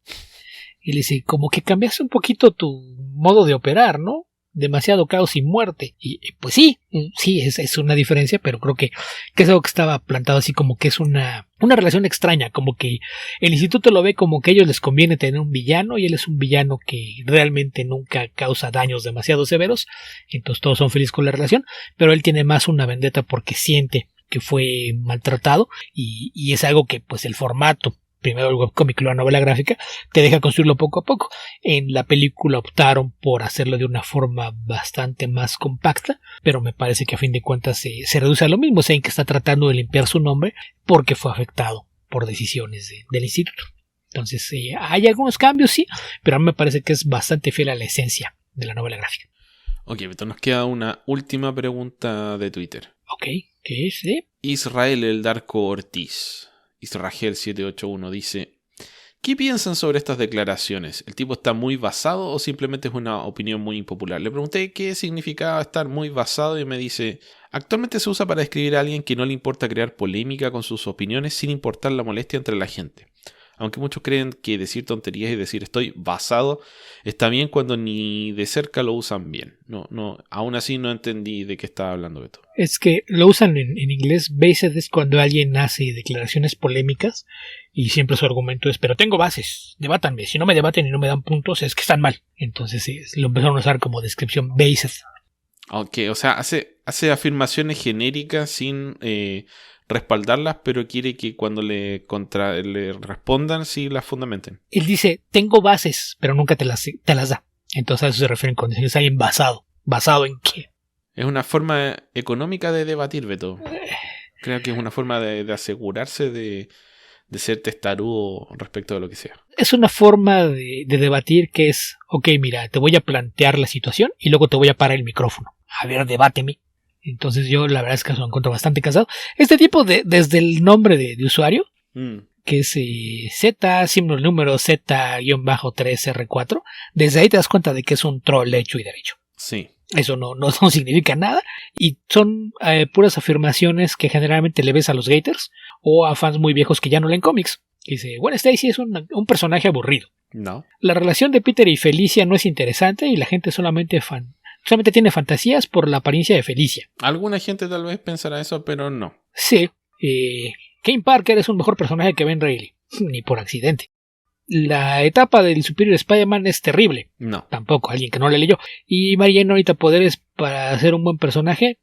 Y le dice, como que cambiaste un poquito tu modo de operar, ¿no? Demasiado caos y muerte. Y pues sí, es una diferencia, pero creo que es algo que estaba plantado así como que es una relación extraña, como que el instituto lo ve como que a ellos les conviene tener un villano y él es un villano que realmente nunca causa daños demasiado severos, entonces todos son felices con la relación, pero él tiene más una vendetta porque siente que fue maltratado y es algo que pues el formato, primero el webcómic y la novela gráfica, te deja construirlo poco a poco. En la película optaron por hacerlo de una forma bastante más compacta, pero me parece que a fin de cuentas se reduce a lo mismo, o sea, en que está tratando de limpiar su nombre porque fue afectado por decisiones del instituto. Entonces hay algunos cambios, sí, pero a mí me parece que es bastante fiel a la esencia de la novela gráfica. Ok, entonces nos queda una última pregunta de Twitter. Ok, ¿qué es? Israel el Darko Ortiz. Israel781 dice: ¿qué piensan sobre estas declaraciones? ¿El tipo está muy basado o simplemente es una opinión muy impopular? Le pregunté qué significaba estar muy basado y me dice: actualmente se usa para describir a alguien que no le importa crear polémica con sus opiniones sin importar la molestia entre la gente. Aunque muchos creen que decir tonterías y decir estoy basado está bien cuando ni de cerca lo usan bien. No, aún así no entendí de qué estaba hablando Beto. Es que lo usan en inglés. Based es cuando alguien hace declaraciones polémicas y siempre su argumento es: pero tengo bases, debátanme. Si no me debaten y no me dan puntos es que están mal. Entonces lo empezaron a usar como descripción based. Ok, o sea, hace afirmaciones genéricas sin respaldarlas, pero quiere que cuando le respondan sí las fundamenten. Él dice: tengo bases, pero nunca te las da. Entonces a eso se refieren cuando es alguien basado. ¿Basado en qué? Es una forma económica de debatir, Beto. Creo que es una forma de asegurarse de ser testarudo respecto de lo que sea. Es una forma de debatir que es: ok, mira, te voy a plantear la situación y luego te voy a parar el micrófono. A ver, debáteme. Entonces yo la verdad es que lo encuentro bastante cansado. Este tipo desde el nombre de usuario, que es Z, símbolo número Z-3R4, desde ahí te das cuenta de que es un troll hecho y derecho. Sí. Eso no significa nada y son puras afirmaciones que generalmente le ves a los haters o a fans muy viejos que ya no leen cómics. Que dice: Gwen Stacy es un personaje aburrido. No. La relación de Peter y Felicia no es interesante y la gente solamente tiene fantasías por la apariencia de Felicia. Alguna gente tal vez pensará eso, pero no. Sí. Kane Parker es un mejor personaje que Ben Reilly. Ni por accidente. La etapa del Superior Spider-Man es terrible. No. Tampoco, alguien que no le leyó. Y Mary Jane ahorita poderes para ser un buen personaje.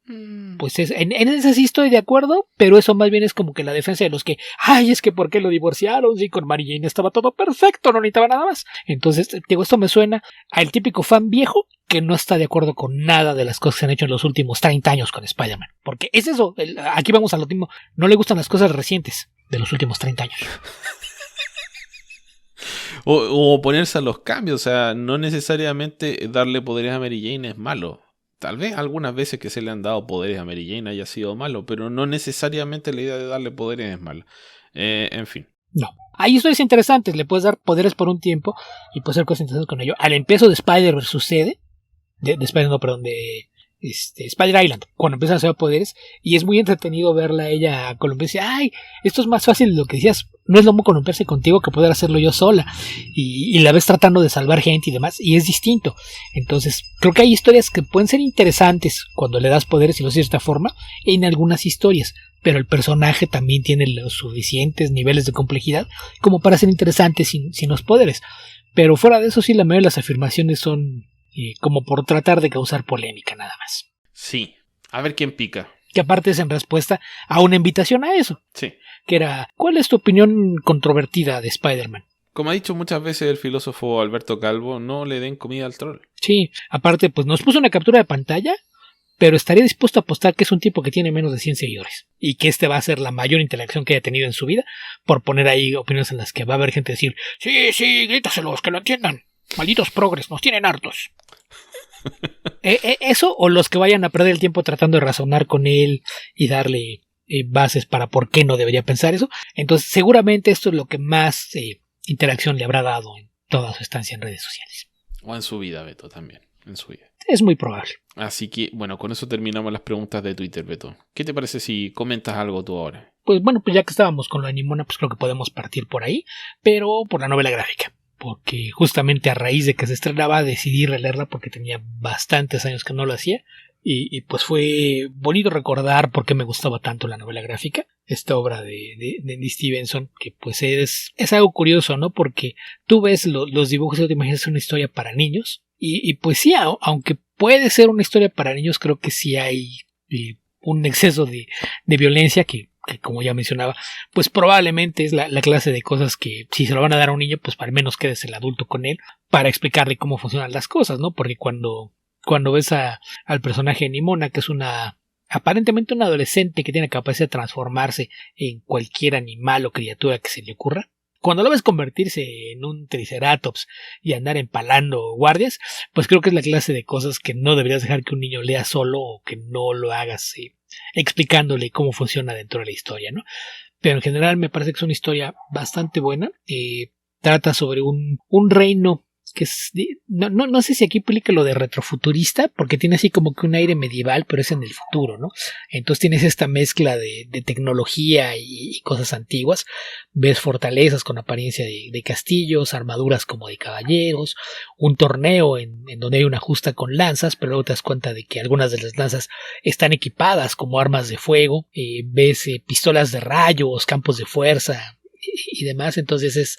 Pues en ese sí estoy de acuerdo, pero eso más bien es como que la defensa de los que, ay, es que ¿por qué lo divorciaron? Sí, con Mary Jane estaba todo perfecto, no necesitaba nada más. Entonces, digo, esto me suena al típico fan viejo que no está de acuerdo con nada de las cosas que se han hecho en los últimos 30 años con Spider-Man. Porque es eso, aquí vamos a lo mismo, no le gustan las cosas recientes de los últimos 30 años. O oponerse a los cambios, o sea, no necesariamente darle poderes a Mary Jane es malo. Tal vez algunas veces que se le han dado poderes a Mary Jane haya sido malo, pero no necesariamente la idea de darle poderes es mala. En fin. No. Hay historias interesantes, le puedes dar poderes por un tiempo y puedes hacer cosas interesantes con ello. Al empiezo de Spider-Verse sucede, de Spider Island, cuando empieza a hacer poderes, y es muy entretenido verla a ella colombiana. Ay, esto es más fácil de lo que decías. no es lo mismo columpiarse contigo que poder hacerlo yo sola, y la ves tratando de salvar gente y demás, y es distinto. Entonces creo que hay historias que pueden ser interesantes cuando le das poderes y lo haces de esta forma, en algunas historias, pero el personaje también tiene los suficientes niveles de complejidad como para ser interesante sin los poderes. Pero fuera de eso, sí, la mayoría de las afirmaciones son como por tratar de causar polémica nada más. Sí, a ver quién pica. Que aparte es en respuesta a una invitación a eso. Sí. Que era, ¿cuál es tu opinión controvertida de Spider-Man? Como ha dicho muchas veces el filósofo Alberto Calvo, no le den comida al troll. Sí, aparte pues nos puso una captura de pantalla, pero estaría dispuesto a apostar que es un tipo que tiene menos de 100 seguidores y que este va a ser la mayor interacción que haya tenido en su vida, por poner ahí opiniones en las que va a haber gente decir, sí, grítaselos, que lo entiendan, malditos progres, nos tienen hartos. Eso, o los que vayan a perder el tiempo tratando de razonar con él y darle bases para por qué no debería pensar eso. Entonces seguramente esto es lo que más interacción le habrá dado en toda su estancia en redes sociales. O en su vida, Beto, también, en su vida. Es muy probable. Así que, bueno, con eso terminamos las preguntas de Twitter, Beto. ¿Qué te parece si comentas algo tú ahora? Pues bueno, pues ya que estábamos con lo de Nimona, pues creo que podemos partir por ahí, pero por la novela gráfica. Porque justamente a raíz de que se estrenaba decidí releerla porque tenía bastantes años que no lo hacía. Y pues fue bonito recordar por qué me gustaba tanto la novela gráfica, esta obra de Andy Stevenson, que pues es algo curioso, ¿no? Porque tú ves los dibujos y te imaginas una historia para niños, y pues sí, aunque puede ser una historia para niños, creo que sí hay un exceso de violencia que como ya mencionaba, pues probablemente es la clase de cosas que si se lo van a dar a un niño, pues al menos quedes el adulto con él para explicarle cómo funcionan las cosas, ¿no? Porque cuando ves al personaje de Nimona, que es aparentemente una adolescente que tiene capacidad de transformarse en cualquier animal o criatura que se le ocurra, cuando lo ves convertirse en un triceratops y andar empalando guardias, pues creo que es la clase de cosas que no deberías dejar que un niño lea solo, o que no lo hagas explicándole cómo funciona dentro de la historia, ¿no? Pero en general me parece que es una historia bastante buena. Trata sobre un reino que es, no sé si aquí aplica lo de retrofuturista, porque tiene así como que un aire medieval, pero es en el futuro, ¿no? Entonces tienes esta mezcla de tecnología y cosas antiguas. Ves fortalezas con apariencia de castillos, armaduras como de caballeros, un torneo en donde hay una justa con lanzas, pero luego te das cuenta de que algunas de las lanzas están equipadas como armas de fuego. Ves pistolas de rayos, campos de fuerza y demás. Entonces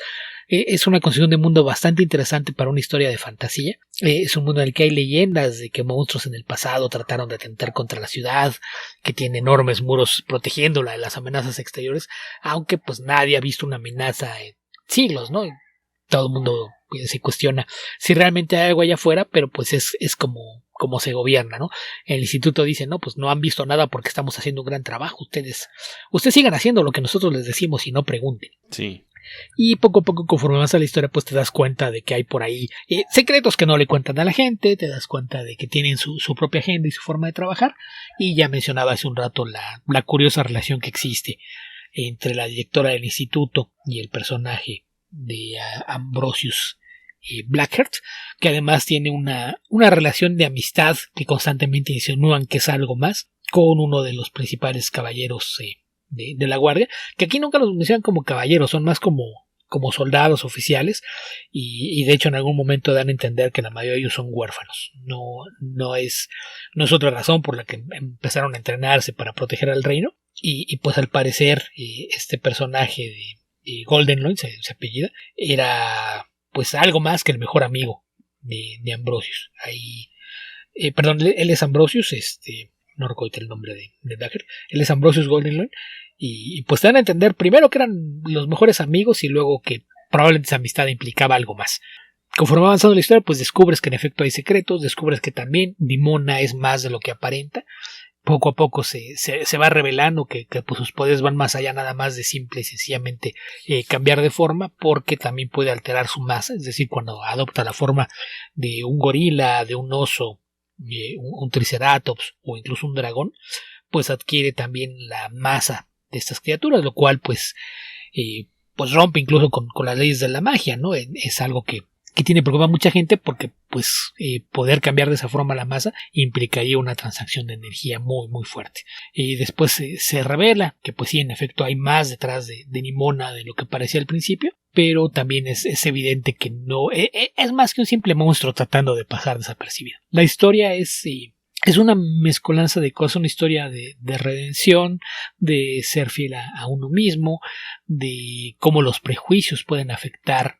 es una construcción de mundo bastante interesante para una historia de fantasía. Es un mundo en el que hay leyendas de que monstruos en el pasado trataron de atentar contra la ciudad, que tiene enormes muros protegiéndola de las amenazas exteriores, aunque pues nadie ha visto una amenaza en siglos, ¿no? Todo el mundo se cuestiona si realmente hay algo allá afuera, pero pues es como se gobierna, ¿no? El instituto dice, no, pues no han visto nada porque estamos haciendo un gran trabajo, ustedes sigan haciendo lo que nosotros les decimos y no pregunten. Sí. Y poco a poco, conforme vas a la historia, pues te das cuenta de que hay por ahí secretos que no le cuentan a la gente, te das cuenta de que tienen su propia agenda y su forma de trabajar, y ya mencionaba hace un rato la curiosa relación que existe entre la directora del instituto y el personaje de Ambrosius Blackheart, que además tiene una relación de amistad que constantemente insinúan que es algo más con uno de los principales caballeros de la guardia, que aquí nunca los mencionan como caballeros, son más como soldados oficiales, y de hecho en algún momento dan a entender que la mayoría de ellos son huérfanos. No es otra razón por la que empezaron a entrenarse para proteger al reino, y pues al parecer este personaje de Goldenloin, se apellida, era pues algo más que el mejor amigo de Ambrosius. Perdón, él es Ambrosius, no recuerdo el nombre de Blackheart, él es Ambrosius Goldenloin, y pues te dan a entender primero que eran los mejores amigos y luego que probablemente esa amistad implicaba algo más. Conforme avanzando la historia, pues descubres que en efecto hay secretos, descubres que también Nimona es más de lo que aparenta. Poco a poco se va revelando que pues sus poderes van más allá nada más de simple y sencillamente cambiar de forma, porque también puede alterar su masa, es decir, cuando adopta la forma de un gorila, de un oso, un triceratops o incluso un dragón, pues adquiere también la masa de estas criaturas, lo cual pues rompe incluso con las leyes de la magia, ¿no? Es algo que que tiene preocupa a mucha gente porque pues poder cambiar de esa forma la masa implicaría una transacción de energía muy muy fuerte. Y después se revela que pues sí, en efecto hay más detrás de Nimona de lo que parecía al principio, pero también es evidente que no es más que un simple monstruo tratando de pasar desapercibido. La historia es una mezcolanza de cosas, una historia de redención, de ser fiel a uno mismo, de cómo los prejuicios pueden afectar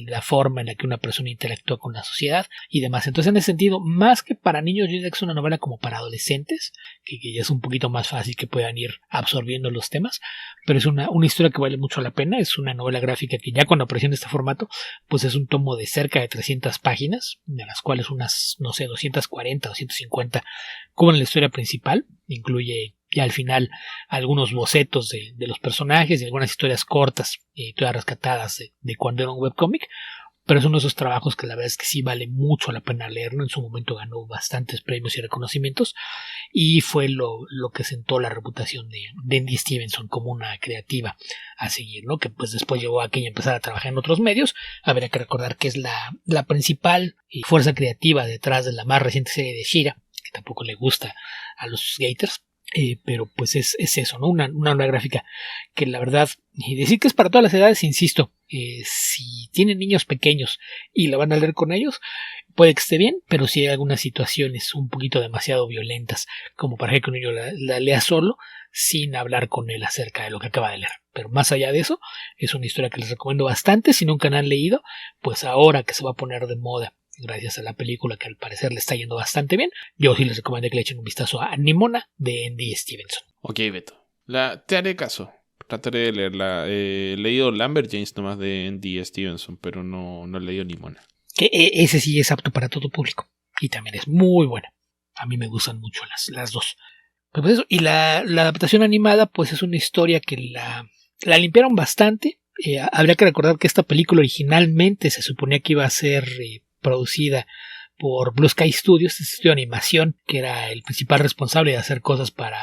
la forma en la que una persona interactúa con la sociedad y demás. Entonces, en ese sentido, más que para niños, yo diría que es una novela como para adolescentes, que ya es un poquito más fácil que puedan ir absorbiendo los temas, pero es una historia que vale mucho la pena. Es una novela gráfica que ya cuando apareció en este formato, pues es un tomo de cerca de 300 páginas, de las cuales unas, no sé, 240, 250 cubren la historia principal, incluye ya al final algunos bocetos de los personajes y algunas historias cortas, todas rescatadas de cuando era un webcómic, pero es uno de esos trabajos que la verdad es que sí vale mucho la pena leerlo. En su momento ganó bastantes premios y reconocimientos y fue lo que sentó la reputación de Andy Stevenson como una creativa a seguir, ¿no? Que pues después llevó a que ella empezara a trabajar en otros medios. Habría que recordar que es la principal fuerza creativa detrás de la más reciente serie de She-Ra, que tampoco le gusta a los haters. Pero pues es eso, ¿no? Una novela gráfica que la verdad, y decir que es para todas las edades, insisto, si tienen niños pequeños y la van a leer con ellos, puede que esté bien, pero si hay algunas situaciones un poquito demasiado violentas, como para que un niño la lea solo, sin hablar con él acerca de lo que acaba de leer. Pero más allá de eso, es una historia que les recomiendo bastante. Si nunca la han leído, pues ahora que se va a poner de moda gracias a la película, que al parecer le está yendo bastante bien, yo sí les recomiendo que le echen un vistazo a Nimona de Andy Stevenson. Ok, Beto. Te haré caso. Trataré de leerla. He leído Lumberjanes nomás de Andy Stevenson, pero no he leído Nimona. Que ese sí es apto para todo público. Y también es muy buena. A mí me gustan mucho las dos. Pero pues eso. Y la adaptación animada, pues es una historia que la limpiaron bastante. Habría que recordar que esta película originalmente se suponía que iba a ser producida por Blue Sky Studios, este estudio de animación que era el principal responsable de hacer cosas para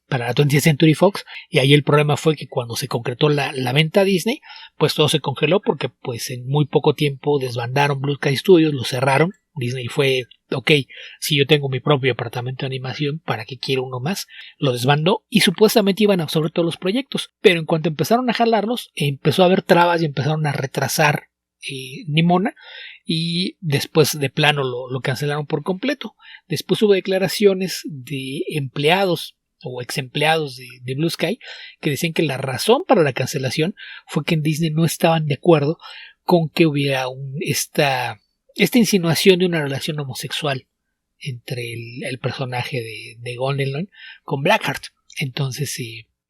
la 20th Century Fox, y ahí el problema fue que cuando se concretó la venta a Disney, pues todo se congeló porque pues en muy poco tiempo desbandaron Blue Sky Studios, lo cerraron. Disney fue, ok, si yo tengo mi propio departamento de animación, ¿para qué quiero uno más? Lo desbandó y supuestamente iban a absorber todos los proyectos, pero en cuanto empezaron a jalarlos, empezó a haber trabas y empezaron a retrasar Nimona, y después de plano lo cancelaron por completo. Después hubo declaraciones de empleados o ex empleados de Blue Sky que decían que la razón para la cancelación fue que en Disney no estaban de acuerdo con que hubiera esta insinuación de una relación homosexual entre el personaje de Goldenloin con Blackheart. Entonces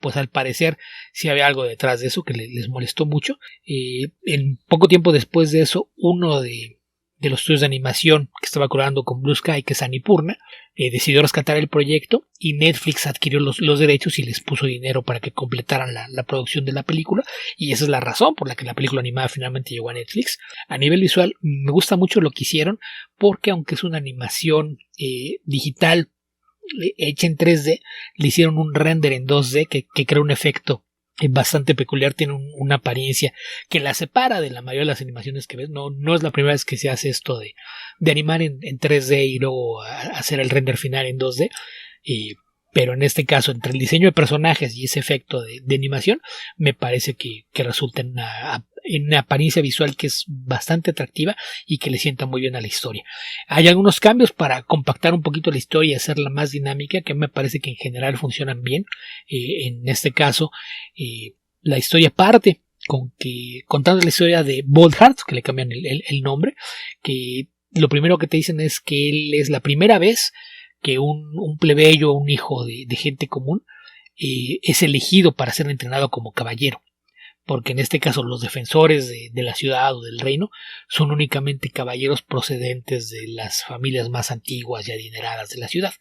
pues al parecer sí había algo detrás de eso que les molestó mucho. En poco tiempo después de eso, uno de los estudios de animación que estaba colaborando con Blue Sky, que es Annipurna, decidió rescatar el proyecto y Netflix adquirió los derechos y les puso dinero para que completaran la producción de la película, y esa es la razón por la que la película animada finalmente llegó a Netflix. A nivel visual me gusta mucho lo que hicieron, porque aunque es una animación digital hecha en 3D, le hicieron un render en 2D que crea un efecto bastante peculiar. Tiene una apariencia que la separa de la mayoría de las animaciones que ves. No es la primera vez que se hace esto de animar en 3D y luego hacer el render final en 2D, pero en este caso, entre el diseño de personajes y ese efecto de animación, me parece que resulta en una apariencia visual que es bastante atractiva y que le sienta muy bien a la historia. Hay algunos cambios para compactar un poquito la historia y hacerla más dinámica, que me parece que en general funcionan bien. En este caso, la historia parte contando la historia de Boldheart, que le cambian el nombre, que lo primero que te dicen es que él es la primera vez que un plebeyo, un hijo de gente común, es elegido para ser entrenado como caballero, porque en este caso los defensores de la ciudad o del reino son únicamente caballeros procedentes de las familias más antiguas y adineradas de la ciudad.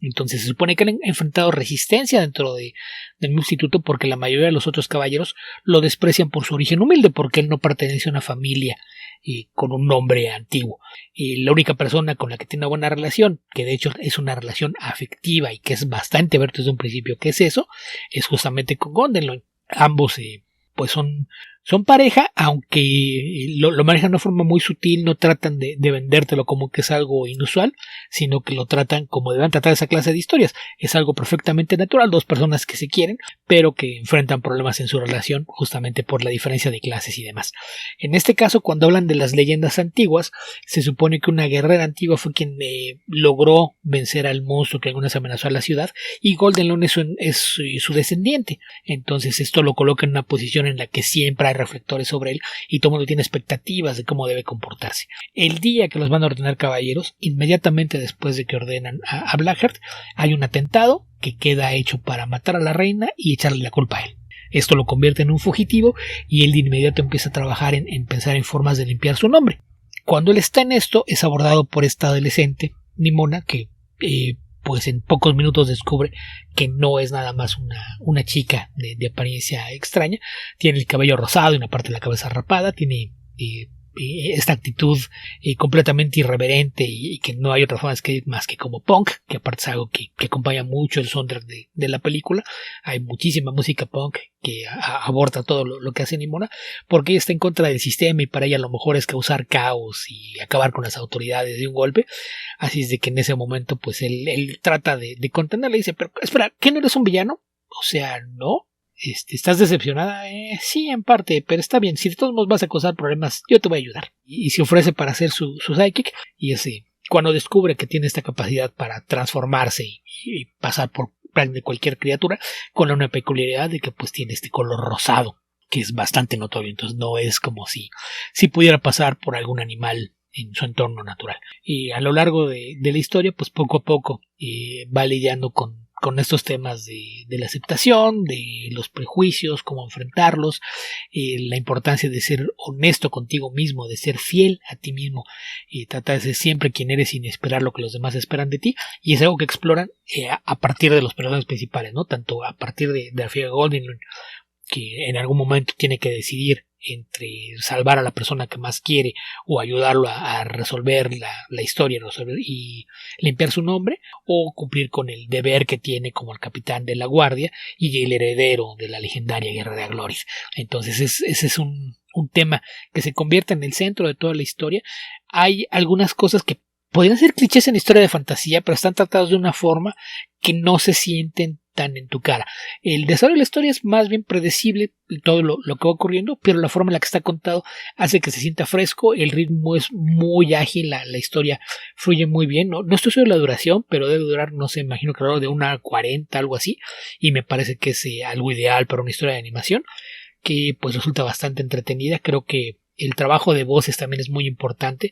Entonces se supone que han enfrentado resistencia dentro del instituto, porque la mayoría de los otros caballeros lo desprecian por su origen humilde, porque él no pertenece a una familia con un nombre antiguo. La única persona con la que tiene una buena relación, que de hecho es una relación afectiva y que es bastante ver desde un principio que es eso, es justamente con Goldenloin. Ambos pues son Son pareja, aunque lo manejan de una forma muy sutil, no tratan de vendértelo como que es algo inusual, sino que lo tratan como deben tratar esa clase de historias. Es algo perfectamente natural, dos personas que se quieren, pero que enfrentan problemas en su relación justamente por la diferencia de clases y demás. En este caso, cuando hablan de las leyendas antiguas, se supone que una guerrera antigua fue quien logró vencer al monstruo que alguna vez amenazó a la ciudad, y Golden Lune es su descendiente. Entonces esto lo coloca en una posición en la que siempre hay reflectores sobre él y todo el mundo tiene expectativas de cómo debe comportarse. El día que los van a ordenar caballeros, inmediatamente después de que ordenan a Blackheart, hay un atentado que queda hecho para matar a la reina y echarle la culpa a él. Esto lo convierte en un fugitivo y él de inmediato empieza a trabajar en pensar en formas de limpiar su nombre. Cuando él está en esto, es abordado por esta adolescente, Nimona, que pues en pocos minutos descubre que no es nada más una chica de apariencia extraña. Tiene el cabello rosado y una parte de la cabeza rapada, tiene esta actitud completamente irreverente y que no hay otra forma de escribir más que como punk, que aparte es algo que acompaña mucho el soundtrack de la película. Hay muchísima música punk que aborda todo lo que hace Nimona, porque ella está en contra del sistema y para ella lo mejor es causar caos y acabar con las autoridades de un golpe. Así es de que en ese momento pues él trata de contenerla y dice, pero espera, ¿qué no eres un villano? O sea, ¿no? ¿Estás decepcionada? Sí, en parte, pero está bien. Si de todos modos vas a causar problemas, yo te voy a ayudar. Y se ofrece para ser su sidekick. Y cuando descubre que tiene esta capacidad para transformarse y pasar por plan de cualquier criatura, con una peculiaridad de que pues tiene este color rosado, que es bastante notorio. Entonces no es como si pudiera pasar por algún animal en su entorno natural. Y a lo largo de la historia, pues poco a poco va lidiando con estos temas de la aceptación, de los prejuicios, cómo enfrentarlos, la importancia de ser honesto contigo mismo, de ser fiel a ti mismo, tratar de ser siempre quien eres sin esperar lo que los demás esperan de ti, y es algo que exploran a partir de los personajes principales, ¿no? Tanto a partir de la figura de Golden Lune, que en algún momento tiene que decidir entre salvar a la persona que más quiere o ayudarlo a resolver la historia y limpiar su nombre, o cumplir con el deber que tiene como el capitán de la guardia y el heredero de la legendaria guerra de Agloris. Entonces ese es un tema que se convierte en el centro de toda la historia. Hay algunas cosas que podrían ser clichés en historia de fantasía, pero están tratados de una forma que no se sienten tan en tu cara. El desarrollo de la historia es más bien predecible, todo lo que va ocurriendo, pero la forma en la que está contado hace que se sienta fresco, el ritmo es muy ágil, la historia fluye muy bien. No estoy seguro de la duración, pero debe durar, no sé, imagino que alrededor de 1:40, algo así, y me parece que es algo ideal para una historia de animación, que pues resulta bastante entretenida. Creo que el trabajo de voces también es muy importante.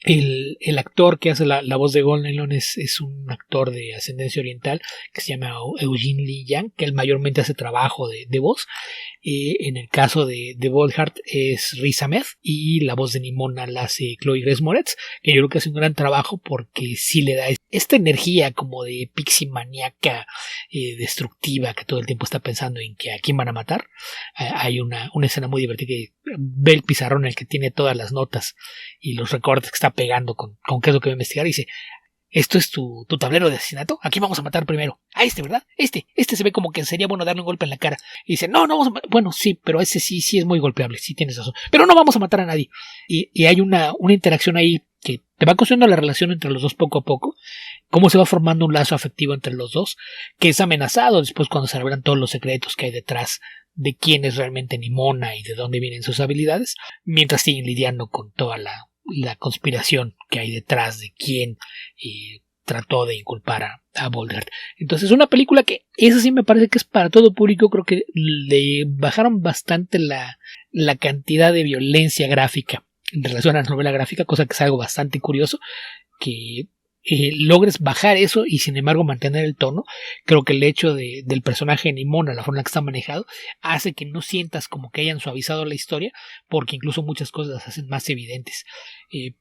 El actor que hace la voz de Golden Lune es un actor de ascendencia oriental que se llama Eugene Lee Yang, que él mayormente hace trabajo de voz. En el caso de Boldheart es Riz Ahmed, y la voz de Nimona la hace Chloe Grace Moretz, que yo creo que hace un gran trabajo porque sí le da esta energía como de pixie maníaca destructiva, que todo el tiempo está pensando en que a quién van a matar. Hay una escena muy divertida que ve el pizarrón en el que tiene todas las notas y los recortes que está pegando con qué es lo que va a investigar, y dice: ¿esto es tu tablero de asesinato? Aquí vamos a matar primero a ¿verdad? Este se ve como que sería bueno darle un golpe en la cara. Y dice: no vamos a bueno, sí, pero ese sí es muy golpeable, sí tienes razón, pero no vamos a matar a nadie. Y hay una interacción ahí que te va construyendo la relación entre los dos poco a poco, cómo se va formando un lazo afectivo entre los dos, que es amenazado después cuando se revelan todos los secretos que hay detrás de quién es realmente Nimona y de dónde vienen sus habilidades, mientras siguen lidiando con toda la conspiración que hay detrás de quién trató de inculpar a Boldheart. Entonces, una película que esa sí me parece que es para todo público. Creo que le bajaron bastante la cantidad de violencia gráfica en relación a la novela gráfica, cosa que es algo bastante curioso, que logres bajar eso y sin embargo mantener el tono. Creo que el hecho del personaje de Nimona, la forma en la que está manejado, hace que no sientas como que hayan suavizado la historia, porque incluso muchas cosas las hacen más evidentes.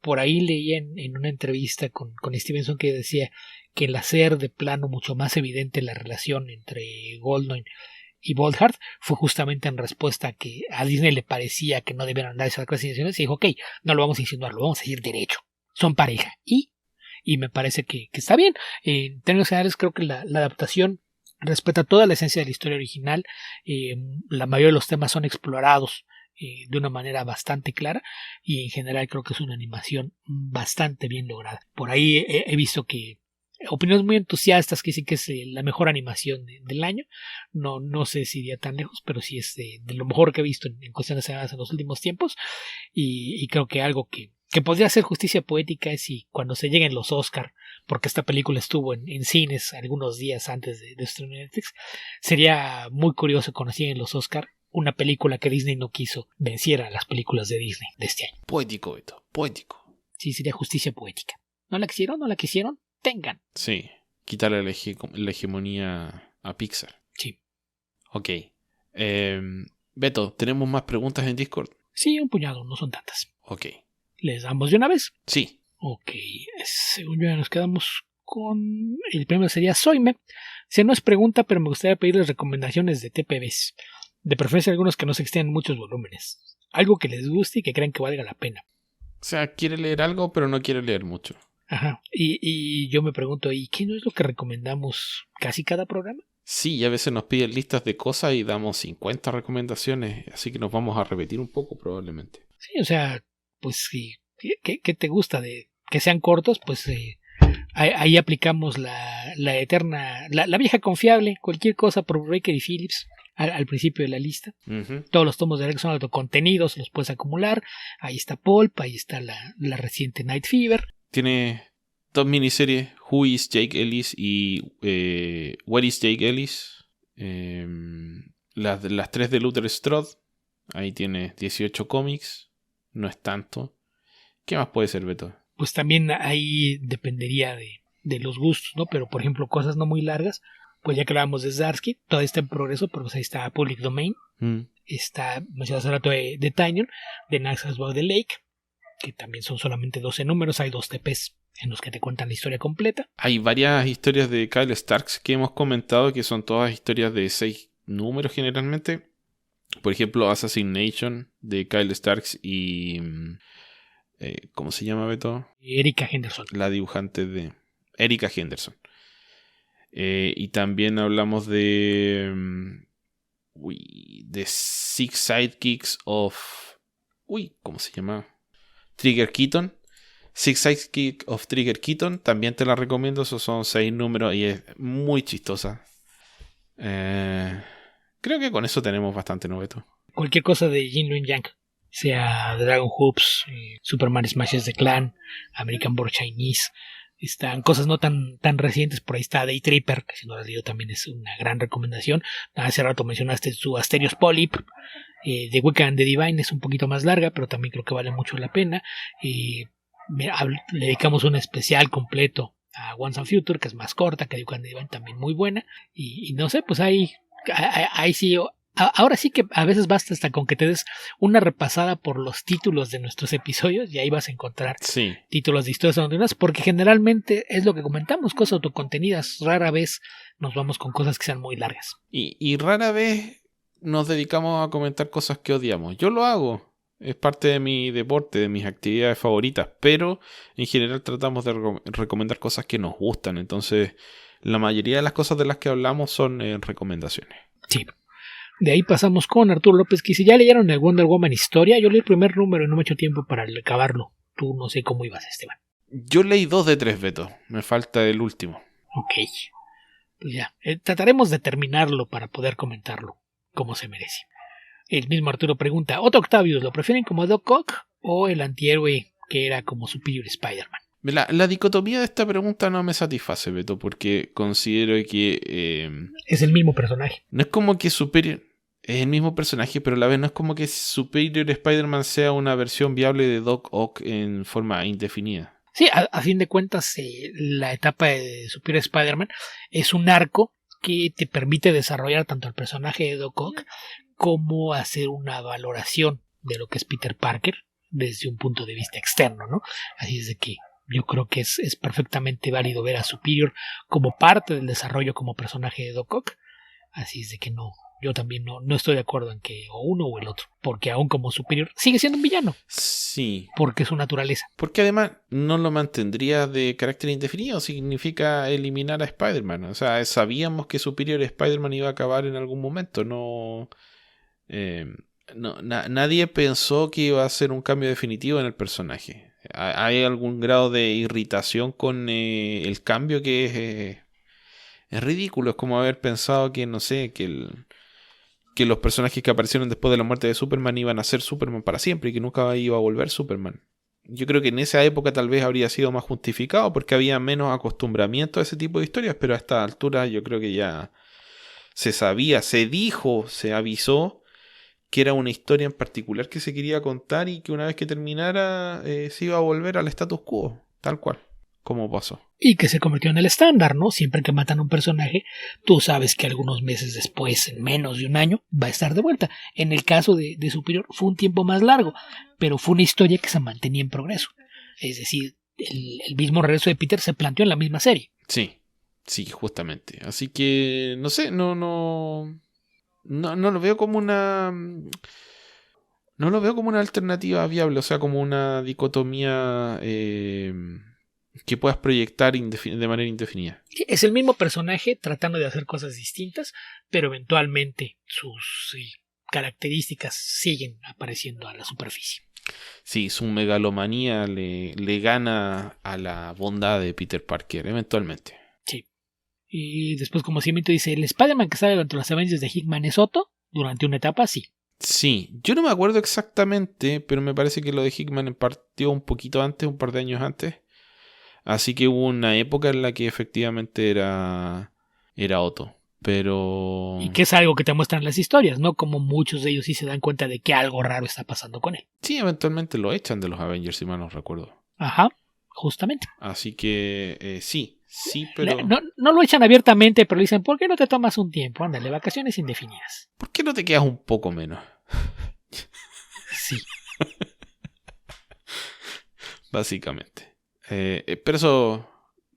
Por ahí leí en una entrevista con Stevenson que decía que el hacer de plano mucho más evidente la relación entre Goldwyn y Boldheart fue justamente en respuesta a que a Disney le parecía que no debieran dar esa clase de insinuaciones, y dijo: ok, no lo vamos a insinuar, lo vamos a ir derecho, son pareja. Y me parece que está bien. En términos generales, creo que la adaptación respeta toda la esencia de la historia original. La mayoría de los temas son explorados de una manera bastante clara, y en general creo que es una animación bastante bien lograda. Por ahí he visto que opiniones muy entusiastas que dicen que es la mejor animación del año. No sé si iría tan lejos, pero sí es de lo mejor que he visto en cuestiones de en los últimos tiempos, y creo que algo que podría ser justicia poética es si cuando se lleguen los Oscar, porque esta película estuvo en cines algunos días antes de estrenar Netflix, sería muy curioso cuando lleguen los Oscar una película que Disney no quiso venciera a las películas de Disney de este año. Poético, Beto, poético. Sí, sería justicia poética. ¿No la quisieron? ¿No la quisieron? Tengan. Sí, quitarle la hegemonía a Pixar. Sí. Ok. Beto, ¿tenemos más preguntas en Discord? Sí, un puñado, no son tantas. Ok. ¿Les damos de una vez? Sí. Ok, según yo ya nos quedamos con... El primero sería Soime. Se no es pregunta, pero me gustaría pedirles recomendaciones de TPBs. De preferencia algunos que no se extiendan muchos volúmenes. Algo que les guste y que crean que valga la pena. O sea, quiere leer algo, pero no quiere leer mucho. Ajá. Y yo me pregunto, ¿y qué no es lo que recomendamos casi cada programa? Sí, y a veces nos piden listas de cosas y damos 50 recomendaciones, así que nos vamos a repetir un poco probablemente. Sí, o sea, pues sí. ¿Qué te gusta de que sean cortos? Pues ahí aplicamos la eterna, la vieja confiable, cualquier cosa por Breaker y Phillips al principio de la lista. Uh-huh. Todos los tomos de Rex son autocontenidos, los puedes acumular. Ahí está Pulp, ahí está la reciente Night Fever. Tiene 2 miniseries, Who is Jake Ellis y Where is Jake Ellis. Las 3 de Luther Strode. Ahí tiene 18 cómics. No es tanto. ¿Qué más puede ser, Beto? Pues también ahí dependería de los gustos, ¿no? Pero por ejemplo, cosas no muy largas. Pues ya que hablábamos de Zdarsky, todavía está en progreso, pero pues ahí está Public Domain. Está, mencionado hace rato de Tinyon, de Naxxas By the Lake, que también son solamente 12 números. Hay 2 TPs en los que te cuentan la historia completa. Hay varias historias de Kyle Starks que hemos comentado, que son todas historias de 6 números generalmente. Por ejemplo, Assassination de Kyle Starks y... ¿cómo se llama, Beto? Erika Henderson. La dibujante de Erika Henderson. Y también hablamos de The Six Sidekicks of... ¿cómo se llama? Trigger Keaton. Six Sidekicks of Trigger Keaton. También te la recomiendo. Esos son 6 números y es muy chistosa. Creo que con eso tenemos bastante, ¿no, Beto? Cualquier cosa de Jin Luen Yang, sea Dragon Hoops, Superman Smashes the Clan, American Born Chinese. Están cosas no tan recientes. Por ahí está Day Tripper, que si no lo has leído también es una gran recomendación. Hace rato mencionaste su Asterios Polyp. The Wicca and the Divine es un poquito más larga, pero también creo que vale mucho la pena. Le dedicamos un especial completo a Once and Future, que es más corta, que The Wicca and the Divine también muy buena. Y no sé, pues ahí sí... Ahora sí que a veces basta hasta con que te des una repasada por los títulos de nuestros episodios y ahí vas a encontrar títulos de historias anónimas, porque generalmente es lo que comentamos, cosas autocontenidas. Rara vez nos vamos con cosas que sean muy largas. Y rara vez nos dedicamos a comentar cosas que odiamos. Yo lo hago, es parte de mi deporte, de mis actividades favoritas, pero en general tratamos de recomendar cosas que nos gustan. Entonces la mayoría de las cosas de las que hablamos son recomendaciones. Sí. De ahí pasamos con Arturo López, que dice: ¿ya leyeron el Wonder Woman Historia? Yo leí el primer número y no me he hecho tiempo para acabarlo. Tú no sé cómo ibas, Esteban. Yo leí 2 de 3, Beto. Me falta el último. Ok. Pues ya, trataremos de terminarlo para poder comentarlo como se merece. El mismo Arturo pregunta: ¿Otto Octavius lo prefieren como Doc Ock o el antihéroe que era como Superior Spider-Man? La dicotomía de esta pregunta no me satisface, Beto, porque considero que... es el mismo personaje. No es como que Superior... Es el mismo personaje, pero a la vez no es como que Superior Spider-Man sea una versión viable de Doc Ock en forma indefinida. Sí, a fin de cuentas, la etapa de Superior Spider-Man es un arco que te permite desarrollar tanto el personaje de Doc Ock como hacer una valoración de lo que es Peter Parker desde un punto de vista externo, ¿no? Así es de que yo creo que es perfectamente válido ver a Superior como parte del desarrollo como personaje de Doc Ock. Así es de que no Yo también no estoy de acuerdo en que o uno o el otro, porque aún como Superior sigue siendo un villano. Sí. Porque es su naturaleza. Porque además no lo mantendría de carácter indefinido, significa eliminar a Spider-Man. O sea, sabíamos que Superior Spider-Man iba a acabar en algún momento, nadie pensó que iba a ser un cambio definitivo en el personaje. Hay algún grado de irritación con el cambio que es ridículo. Es como haber pensado que, no sé, que los personajes que aparecieron después de la muerte de Superman iban a ser Superman para siempre y que nunca iba a volver Superman. Yo creo que en esa época tal vez habría sido más justificado porque había menos acostumbramiento a ese tipo de historias, pero a esta altura yo creo que ya se sabía, se dijo, se avisó que era una historia en particular que se quería contar y que una vez que terminara se iba a volver al status quo, tal cual, como pasó. Y que se convirtió en el estándar, ¿no? Siempre que matan a un personaje, tú sabes que algunos meses después, en menos de un año, va a estar de vuelta. En el caso de Superior fue un tiempo más largo, pero fue una historia que se mantenía en progreso. Es decir, el mismo regreso de Peter se planteó en la misma serie. Sí, justamente. Así que, no sé, no lo veo como una... No lo veo como una alternativa viable, o sea, como una dicotomía que puedas proyectar de manera indefinida. Es el mismo personaje tratando de hacer cosas distintas, pero eventualmente sus características siguen apareciendo a la superficie. Sí, su megalomanía le gana a la bondad de Peter Parker, eventualmente. Sí. Y después, como Cimiento dice, el Spider-Man que sale durante los Avengers de Hickman es Otto, durante una etapa sí. Sí, yo no me acuerdo exactamente, pero me parece que lo de Hickman partió un poquito antes, un par de años antes. Así que hubo una época en la que efectivamente era Otto. Pero... Y que es algo que te muestran las historias, ¿no? Como muchos de ellos sí se dan cuenta de que algo raro está pasando con él. Sí, eventualmente lo echan de los Avengers, si mal no recuerdo. Ajá, justamente. Así que sí, pero... No lo echan abiertamente, pero le dicen, ¿por qué no te tomas un tiempo? Ándale, vacaciones indefinidas. ¿Por qué no te quedas un poco menos? Sí. Básicamente. Pero eso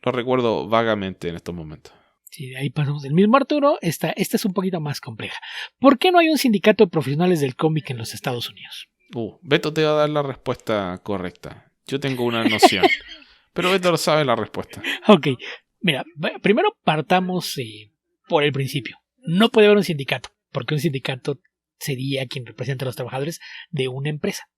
lo recuerdo vagamente en estos momentos. Sí, ahí pasamos del mismo Arturo. Esta es un poquito más compleja. ¿Por qué no hay un sindicato de profesionales del cómic en los Estados Unidos? Beto te va a dar la respuesta correcta. Yo tengo una noción. Pero Beto lo sabe la respuesta. Ok, mira, primero partamos por el principio. No puede haber un sindicato, porque un sindicato sería quien representa a los trabajadores de una empresa.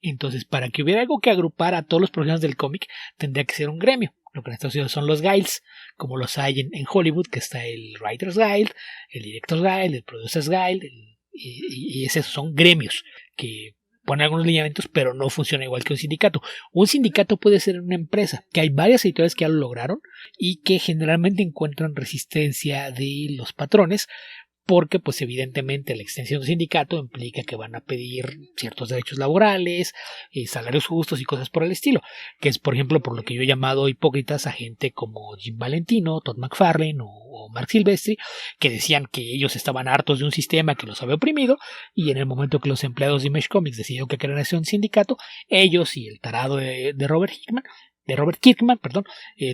Entonces, para que hubiera algo que agrupar a todos los profesionales del cómic, tendría que ser un gremio. Lo que en Estados Unidos son los guilds, como los hay en Hollywood, que está el Writers Guild, el Directors Guild, el Producers Guild, y esos son gremios que ponen algunos lineamientos, pero no funciona igual que un sindicato. Un sindicato puede ser una empresa, que hay varias editoriales que ya lo lograron y que generalmente encuentran resistencia de los patrones, porque pues evidentemente la extensión del sindicato implica que van a pedir ciertos derechos laborales, salarios justos y cosas por el estilo, que es por ejemplo por lo que yo he llamado hipócritas a gente como Jim Valentino, Todd McFarlane o Mark Silvestri, que decían que ellos estaban hartos de un sistema que los había oprimido, y en el momento que los empleados de Image Comics decidieron que querían hacer un sindicato, ellos y el tarado de Robert Kirkman,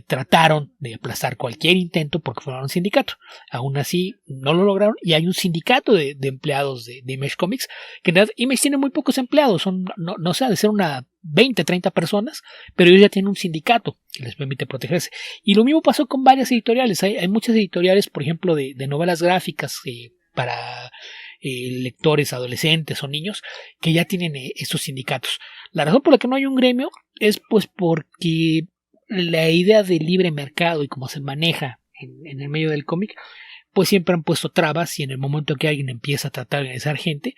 trataron de aplazar cualquier intento porque fueron un sindicato. Aún así no lo lograron, y hay un sindicato de empleados de Image Comics, que en realidad Image tiene muy pocos empleados, son no sé, de ser una 20, 30 personas, pero ellos ya tienen un sindicato que les permite protegerse. Y lo mismo pasó con varias editoriales. Hay muchas editoriales, por ejemplo, de novelas gráficas para lectores adolescentes o niños, que ya tienen esos sindicatos. La razón por la que no hay un gremio es pues porque la idea de libre mercado y cómo se maneja en el medio del cómic, pues siempre han puesto trabas, y en el momento que alguien empieza a tratar de organizar gente,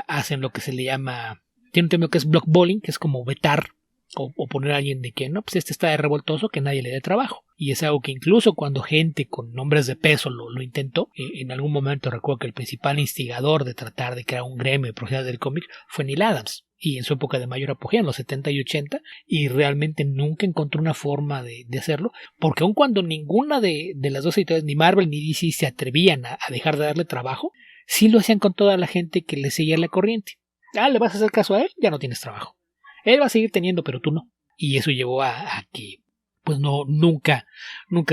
hacen lo que se le llama, tiene un término que es blockballing, que es como vetar o poner a alguien de que no, pues este está de revoltoso, que nadie le dé trabajo. Y es algo que incluso cuando gente con nombres de peso lo intentó, en algún momento recuerdo que el principal instigador de tratar de crear un gremio de profesionales del cómic fue Neil Adams, y en su época de mayor apogeo, en los 70 y 80, y realmente nunca encontró una forma de hacerlo, porque aun cuando ninguna de las dos editoriales, ni Marvel ni DC, se atrevían a dejar de darle trabajo, sí lo hacían con toda la gente que le seguía la corriente. ¿Le vas a hacer caso a él? Ya no tienes trabajo. Él va a seguir teniendo, pero tú no. Y eso llevó a que pues nunca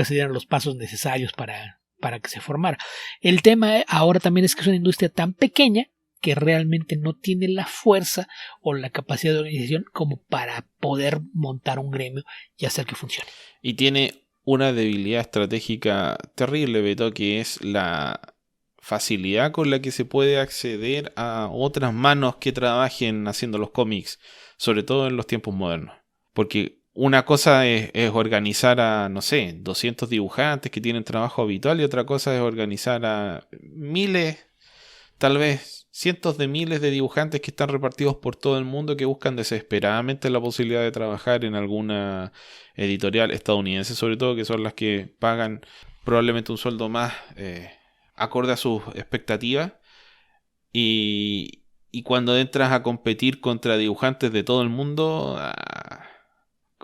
se dieran los pasos necesarios para para que se formara. El tema ahora también es que es una industria tan pequeña que realmente no tiene la fuerza o la capacidad de organización como para poder montar un gremio y hacer que funcione. Y tiene una debilidad estratégica terrible, Beto, que es la facilidad con la que se puede acceder a otras manos que trabajen haciendo los cómics, sobre todo en los tiempos modernos. Porque una cosa es organizar a, no sé, 200 dibujantes que tienen trabajo habitual, y otra cosa es organizar a miles, tal vez cientos de miles de dibujantes que están repartidos por todo el mundo, que buscan desesperadamente la posibilidad de trabajar en alguna editorial estadounidense, sobre todo, que son las que pagan probablemente un sueldo más acorde a sus expectativas. Y cuando entras a competir contra dibujantes de todo el mundo,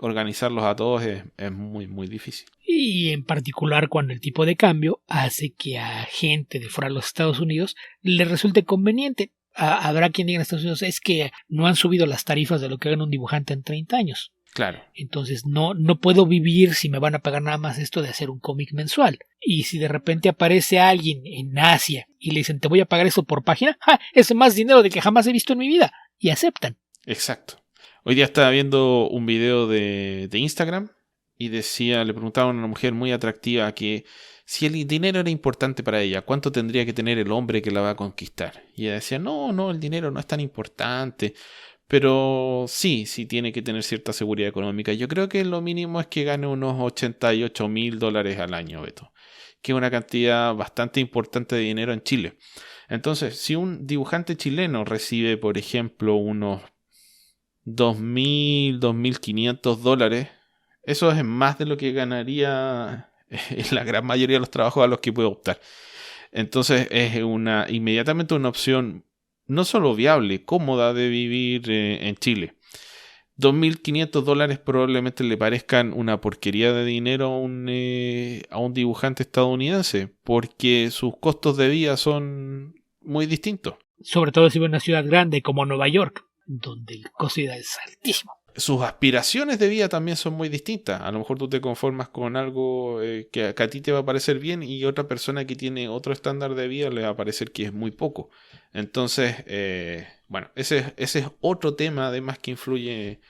organizarlos a todos es muy, muy difícil. Y en particular cuando el tipo de cambio hace que a gente de fuera de los Estados Unidos le resulte conveniente. Habrá quien diga en Estados Unidos es que no han subido las tarifas de lo que gana un dibujante en 30 años. Claro. Entonces no puedo vivir si me van a pagar nada más esto de hacer un cómic mensual. Y si de repente aparece alguien en Asia y le dicen te voy a pagar eso por página, ¡ja! Es más dinero del que jamás he visto en mi vida. Y aceptan. Exacto. Hoy día estaba viendo un video de Instagram y le preguntaban a una mujer muy atractiva que si el dinero era importante para ella, ¿cuánto tendría que tener el hombre que la va a conquistar? Y ella decía, no, el dinero no es tan importante, pero sí tiene que tener cierta seguridad económica. Yo creo que lo mínimo es que gane unos $88,000 al año, Beto, que es una cantidad bastante importante de dinero en Chile. Entonces, si un dibujante chileno recibe, por ejemplo, unos $2,000, $2,500, eso es más de lo que ganaría en la gran mayoría de los trabajos a los que puede optar. Entonces es inmediatamente una opción no solo viable, cómoda de vivir en Chile. $2,500 probablemente le parezcan una porquería de dinero a un dibujante estadounidense, porque sus costos de vida son muy distintos. Sobre todo si vive en una ciudad grande como Nueva York, donde el costo de vida es altísimo. Sus aspiraciones de vida también son muy distintas. A lo mejor tú te conformas con algo que a ti te va a parecer bien, y otra persona que tiene otro estándar de vida le va a parecer que es muy poco. Entonces, ese es otro tema además que influye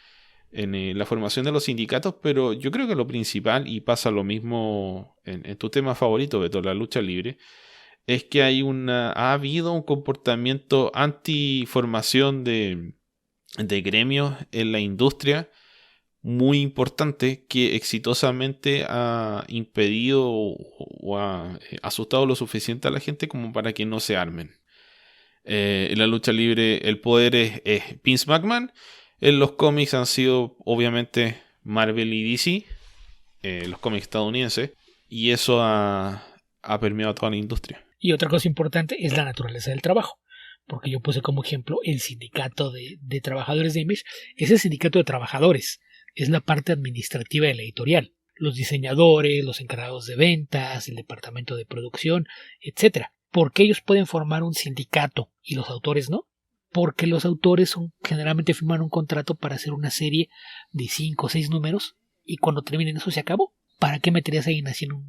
en la formación de los sindicatos, pero yo creo que lo principal, y pasa lo mismo en tu tema favorito, Beto, la lucha libre, es que ha habido un comportamiento anti-formación de gremios en la industria muy importante, que exitosamente ha impedido o ha asustado lo suficiente a la gente como para que no se armen. En la lucha libre el poder es Vince McMahon. En los cómics han sido obviamente Marvel y DC, los cómics estadounidenses, y eso ha permeado a toda la industria. Y otra cosa importante es la naturaleza del trabajo. Porque yo puse como ejemplo el sindicato de trabajadores de Image. Es el sindicato de trabajadores, es la parte administrativa de la editorial, los diseñadores, los encargados de ventas, el departamento de producción, etc. ¿Por qué ellos pueden formar un sindicato y los autores no? Porque los autores generalmente firman un contrato para hacer una serie de 5 o 6 números, y cuando terminen eso se acabó. ¿Para qué meterías ahí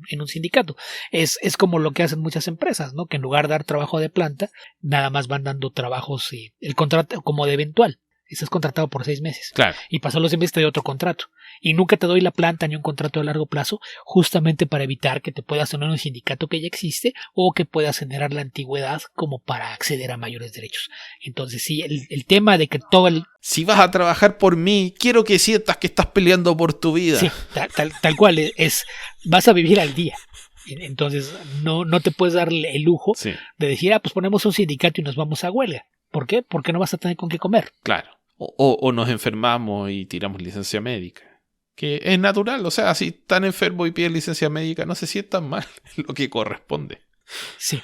en un sindicato? Es como lo que hacen muchas empresas, ¿no? Que en lugar de dar trabajo de planta, nada más van dando trabajos, el contrato como de eventual. Estás contratado por 6 meses. Claro. Y pasó los 6 meses te doy otro contrato. Y nunca te doy la planta ni un contrato de largo plazo, justamente para evitar que te puedas tener un sindicato que ya existe, o que puedas generar la antigüedad como para acceder a mayores derechos. Entonces sí, el tema de que todo el... Si vas a trabajar por mí, quiero que sientas que estás peleando por tu vida. Sí, tal cual vas a vivir al día. Entonces no te puedes dar el lujo de decir, pues ponemos un sindicato y nos vamos a huelga. ¿Por qué? Porque no vas a tener con qué comer. Claro. O nos enfermamos y tiramos licencia médica. Que es natural, o sea, si están enfermos y piden licencia médica, no se sientan mal, es lo que corresponde. Sí.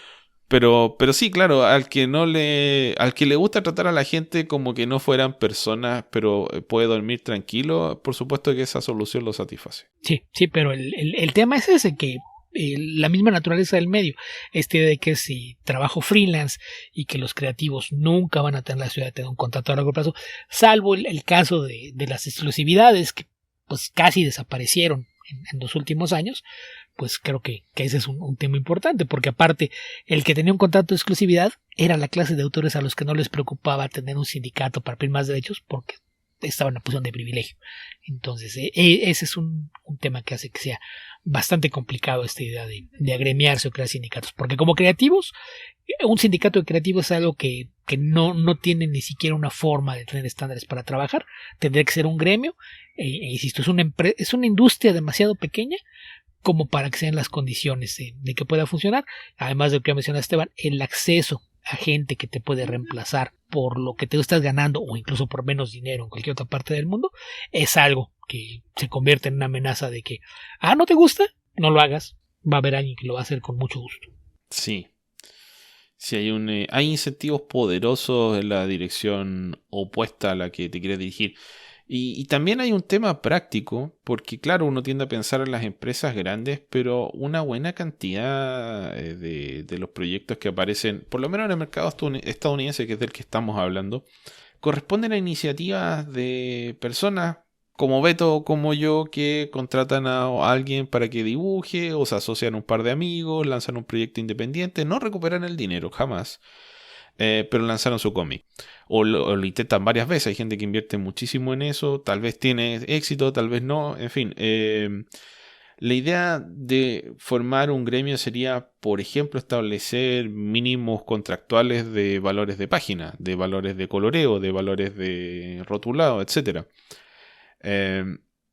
Pero sí, claro, al que le gusta tratar a la gente como que no fueran personas, pero puede dormir tranquilo, por supuesto que esa solución lo satisface. Sí, pero el tema es ese, que la misma naturaleza del medio, de que si trabajo freelance y que los creativos nunca van a tener la ciudad de tener un contrato a largo plazo, salvo el caso de las exclusividades que pues casi desaparecieron en los últimos años, pues creo que ese es un tema importante, porque aparte, el que tenía un contrato de exclusividad era la clase de autores a los que no les preocupaba tener un sindicato para pedir más derechos, porque estaba en una posición de privilegio. Entonces, ese es un tema que hace que sea bastante complicado esta idea de agremiarse o crear sindicatos, porque como creativos, un sindicato de creativos es algo que no tiene ni siquiera una forma de tener estándares para trabajar. Tendría que ser un gremio, insisto, es una industria demasiado pequeña como para que sean las condiciones de que pueda funcionar. Además de lo que menciona Esteban, el acceso a gente que te puede reemplazar por lo que te estás ganando o incluso por menos dinero en cualquier otra parte del mundo, es algo que se convierte en una amenaza de que, ¿no te gusta? No lo hagas. Va a haber alguien que lo va a hacer con mucho gusto. Sí. Sí, hay incentivos poderosos en la dirección opuesta a la que te quieres dirigir. Y también hay un tema práctico, porque claro, uno tiende a pensar en las empresas grandes, pero una buena cantidad de los proyectos que aparecen, por lo menos en el mercado estadounidense, que es del que estamos hablando, corresponden a iniciativas de personas como Beto o como yo, que contratan a alguien para que dibuje, o se asocian a un par de amigos, lanzan un proyecto independiente, no recuperan el dinero jamás, pero lanzaron su cómic. O lo intentan varias veces, hay gente que invierte muchísimo en eso, tal vez tiene éxito, tal vez no, en fin. La idea de formar un gremio sería, por ejemplo, establecer mínimos contractuales de valores de página, de valores de coloreo, de valores de rotulado, etcétera.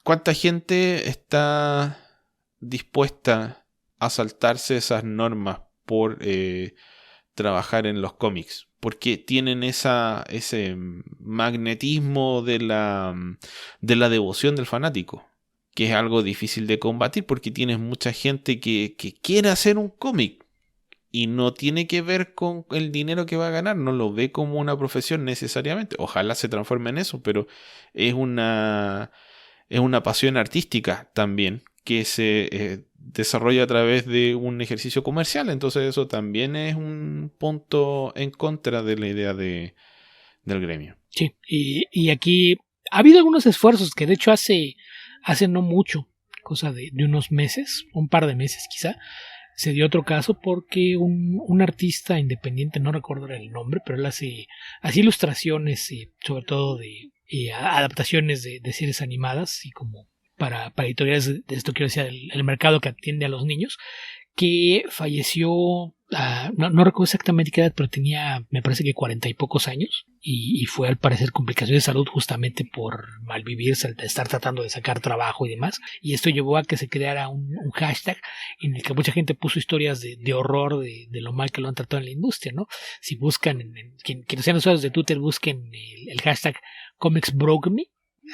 ¿Cuánta gente está dispuesta a saltarse esas normas por trabajar en los cómics? Porque tienen ese magnetismo de la devoción del fanático, que es algo difícil de combatir porque tienes mucha gente que quiere hacer un cómic y no tiene que ver con el dinero que va a ganar, no lo ve como una profesión necesariamente. Ojalá se transforme en eso, pero es una pasión artística también que se desarrolla a través de un ejercicio comercial. Entonces eso también es un punto en contra de la idea del gremio. Sí, y aquí ha habido algunos esfuerzos que de hecho hace no mucho, cosa de unos meses, un par de meses quizá, se dio otro caso porque un artista independiente, no recuerdo el nombre, pero él hace ilustraciones, sobre todo de adaptaciones de series animadas y como para editoriales de esto, quiero decir, el mercado que atiende a los niños, que falleció, no recuerdo exactamente qué edad, pero tenía, me parece que 40 y pocos años, y fue al parecer complicaciones de salud justamente por malvivirse, al estar tratando de sacar trabajo y demás, y esto llevó a que se creara un hashtag en el que mucha gente puso historias de horror de lo mal que lo han tratado en la industria, ¿no? Si buscan, quienes sean usuarios de Twitter, busquen el hashtag Comics Broke Me,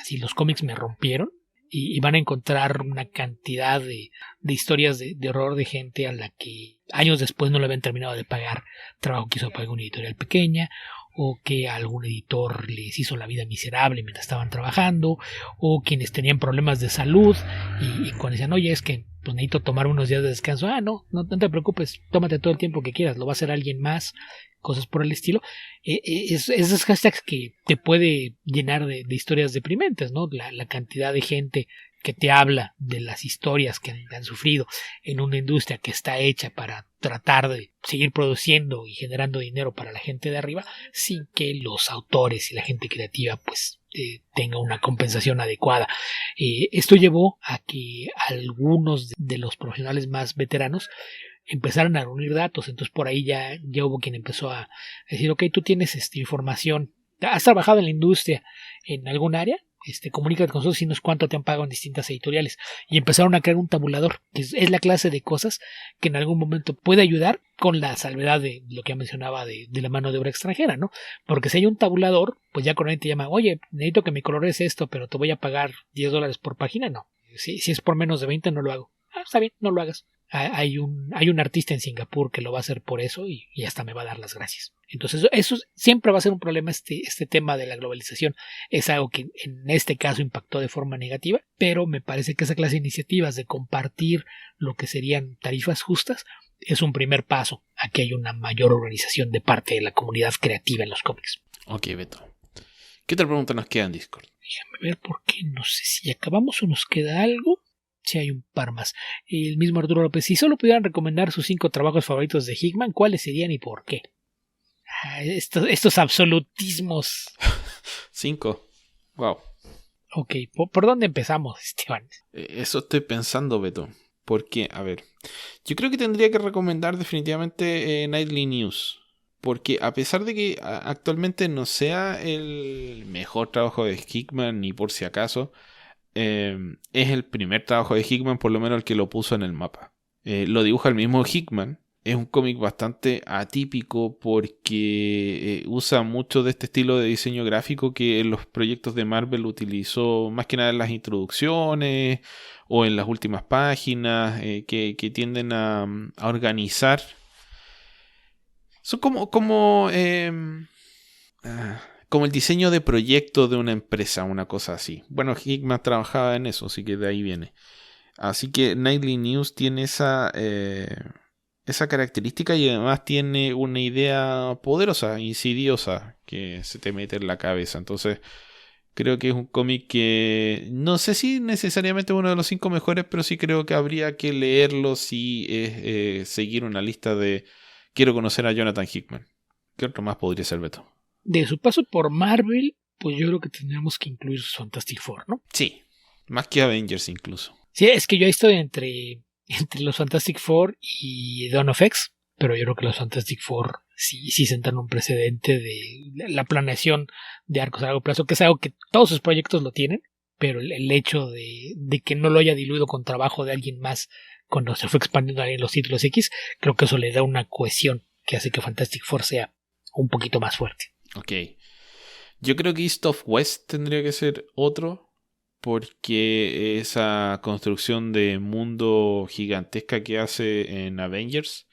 así los cómics me rompieron, y van a encontrar una cantidad de historias de horror de gente a la que años después no le habían terminado de pagar trabajo que hizo para alguna editorial pequeña, o que a algún editor les hizo la vida miserable mientras estaban trabajando, o quienes tenían problemas de salud y cuando decían, oye, es que pues necesito tomar unos días de descanso, no te preocupes, tómate todo el tiempo que quieras, lo va a hacer alguien más, cosas por el estilo. Esos hashtags que te puede llenar de historias deprimentes, ¿no? La cantidad de gente que te habla de las historias que han sufrido en una industria que está hecha para tratar de seguir produciendo y generando dinero para la gente de arriba, sin que los autores y la gente creativa pues tenga una compensación adecuada. Esto llevó a que algunos de los profesionales más veteranos empezaron a reunir datos. Entonces por ahí ya hubo quien empezó a decir, ok, tú tienes información, has trabajado en la industria en algún área, comunícate con nosotros y dinos cuánto te han pagado en distintas editoriales, y empezaron a crear un tabulador, que es la clase de cosas que en algún momento puede ayudar, con la salvedad de lo que ya mencionaba de la mano de obra extranjera, ¿no? Porque si hay un tabulador, pues ya con él te llama, oye, necesito que me colores esto, pero te voy a pagar $10 por página, no. Si es por menos de 20 no lo hago. Está bien, no lo hagas. Hay un artista en Singapur que lo va a hacer por eso y hasta me va a dar las gracias. Entonces eso siempre va a ser un problema. Este tema de la globalización es algo que en este caso impactó de forma negativa, pero me parece que esa clase de iniciativas de compartir lo que serían tarifas justas es un primer paso a que haya una mayor organización de parte de la comunidad creativa en los cómics. Ok, Beto. ¿Qué otra pregunta nos queda en Discord? Déjame ver porque no sé si acabamos o nos queda algo. Sí, hay un par más. El mismo Arturo López, si solo pudieran recomendar sus 5 trabajos favoritos de Hickman, ¿cuáles serían y por qué? Estos absolutismos. 5. Wow. Ok, ¿por dónde empezamos, Esteban? Eso estoy pensando, Beto. Porque, a ver, yo creo que tendría que recomendar definitivamente Nightly News. Porque a pesar de que actualmente no sea el mejor trabajo de Hickman, ni por si acaso, es el primer trabajo de Hickman, por lo menos el que lo puso en el mapa. Lo dibuja el mismo Hickman. Es un cómic bastante atípico porque usa mucho de este estilo de diseño gráfico que en los proyectos de Marvel utilizó más que nada en las introducciones o en las últimas páginas que tienden a organizar. Son como el diseño de proyecto de una empresa, una cosa así. Bueno, Hickman trabajaba en eso, así que de ahí viene. Así que Nightly News tiene esa característica y además tiene una idea poderosa, insidiosa, que se te mete en la cabeza. Entonces, creo que es un cómic que no sé si necesariamente es uno de los 5 mejores, pero sí creo que habría que leerlo si es seguir una lista de quiero conocer a Jonathan Hickman. ¿Qué otro más podría ser, Beto? De su paso por Marvel, pues yo creo que tendríamos que incluir sus Fantastic Four, ¿no? Sí, más que Avengers incluso. Sí, es que yo estoy entre los Fantastic Four y Dawn of X, pero yo creo que los Fantastic Four sí sentan un precedente de la planeación de arcos a largo plazo, que es algo que todos sus proyectos lo tienen, pero el hecho de que no lo haya diluido con trabajo de alguien más cuando se fue expandiendo en los títulos X, creo que eso le da una cohesión que hace que Fantastic Four sea un poquito más fuerte. Ok. Yo creo que East of West tendría que ser otro, porque esa construcción de mundo gigantesca que hace en Avengers,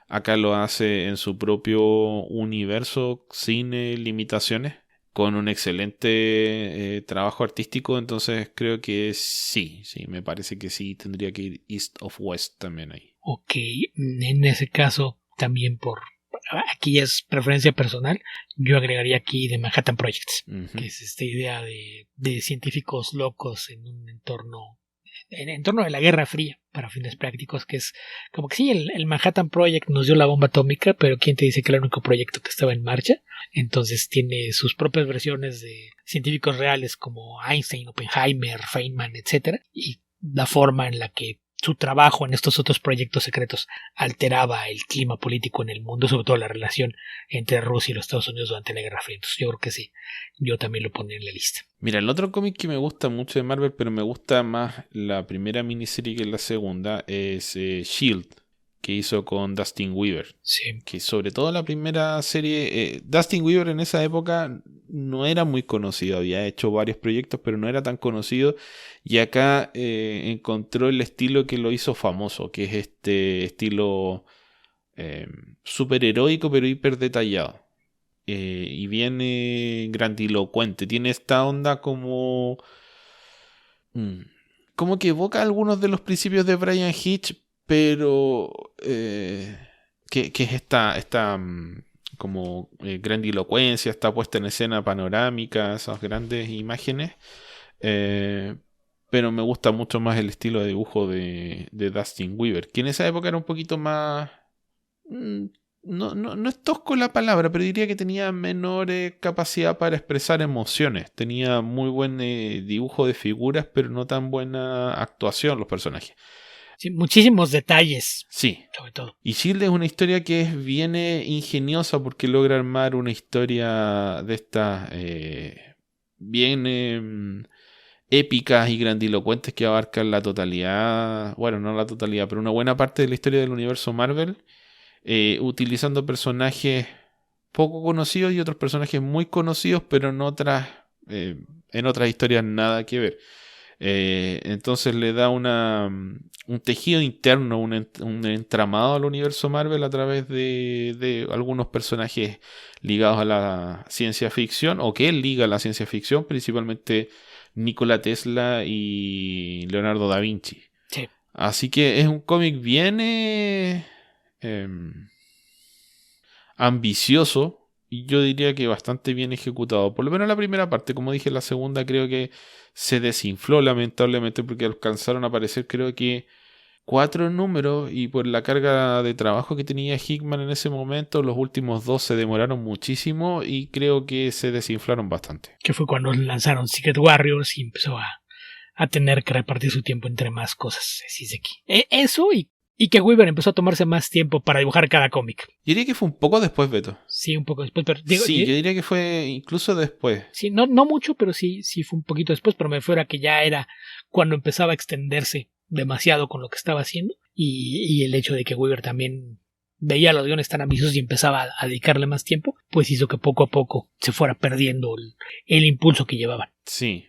acá lo hace en su propio universo sin limitaciones, con un excelente trabajo artístico. Entonces creo que sí, me parece que sí, tendría que ir East of West también ahí. Ok, en ese caso también aquí es preferencia personal, yo agregaría aquí The Manhattan Project, que es esta idea de científicos locos en un entorno de la Guerra Fría, para fines prácticos, que es como que sí, el Manhattan Project nos dio la bomba atómica, pero ¿quién te dice que era el único proyecto que estaba en marcha? Entonces tiene sus propias versiones de científicos reales como Einstein, Oppenheimer, Feynman, etc. Y la forma en la que su trabajo en estos otros proyectos secretos alteraba el clima político en el mundo, sobre todo la relación entre Rusia y los Estados Unidos durante la Guerra Fría. Entonces yo creo que sí, yo también lo pondría en la lista. Mira, el otro cómic que me gusta mucho de Marvel, pero me gusta más la primera miniserie que la segunda, es Shield, que hizo con Dustin Weaver. Sí. Que sobre todo la primera serie, Dustin Weaver en esa época no era muy conocido, había hecho varios proyectos, pero no era tan conocido. Y acá encontró el estilo que lo hizo famoso, que es este estilo superheroico, pero hiper detallado. Y viene grandilocuente. Tiene esta onda como que evoca algunos de los principios de Brian Hitch, pero que es esta como grandilocuencia, esta puesta en escena panorámica, esas grandes imágenes. Pero me gusta mucho más el estilo de dibujo de Dustin Weaver, que en esa época era un poquito más... No es tosco la palabra, pero diría que tenía menor capacidad para expresar emociones. Tenía muy buen dibujo de figuras, pero no tan buena actuación los personajes. Sí, muchísimos detalles. Sí. Sobre todo. Y Shield es una historia que es bien ingeniosa porque logra armar una historia de estas bien épicas y grandilocuentes que abarcan la totalidad, bueno, no la totalidad, pero una buena parte de la historia del universo Marvel. Utilizando personajes poco conocidos y otros personajes muy conocidos, pero en otras historias nada que ver. Entonces le da un tejido interno, un entramado al universo Marvel a través de algunos personajes ligados a la ciencia ficción, o que él liga a la ciencia ficción, principalmente Nikola Tesla y Leonardo da Vinci. Sí. Así que es un cómic bien ambicioso y yo diría que bastante bien ejecutado. Por lo menos la primera parte, como dije, la segunda creo que se desinfló lamentablemente porque alcanzaron a aparecer creo que 4 números y por la carga de trabajo que tenía Hickman en ese momento, los últimos 2 se demoraron muchísimo y creo que se desinflaron bastante. Que fue cuando lanzaron Secret Warriors y empezó a tener que repartir su tiempo entre más cosas. Así es de aquí. Eso y que Weaver empezó a tomarse más tiempo para dibujar cada cómic. Yo diría que fue un poco después, Beto. Sí, un poco después. Pero Yo diría que fue incluso después. Sí, no mucho, pero sí fue un poquito después, pero me fuera que ya era cuando empezaba a extenderse demasiado con lo que estaba haciendo y el hecho de que Weaver también veía los guiones tan ambiciosos y empezaba a dedicarle más tiempo, pues hizo que poco a poco se fuera perdiendo el impulso que llevaban. Sí.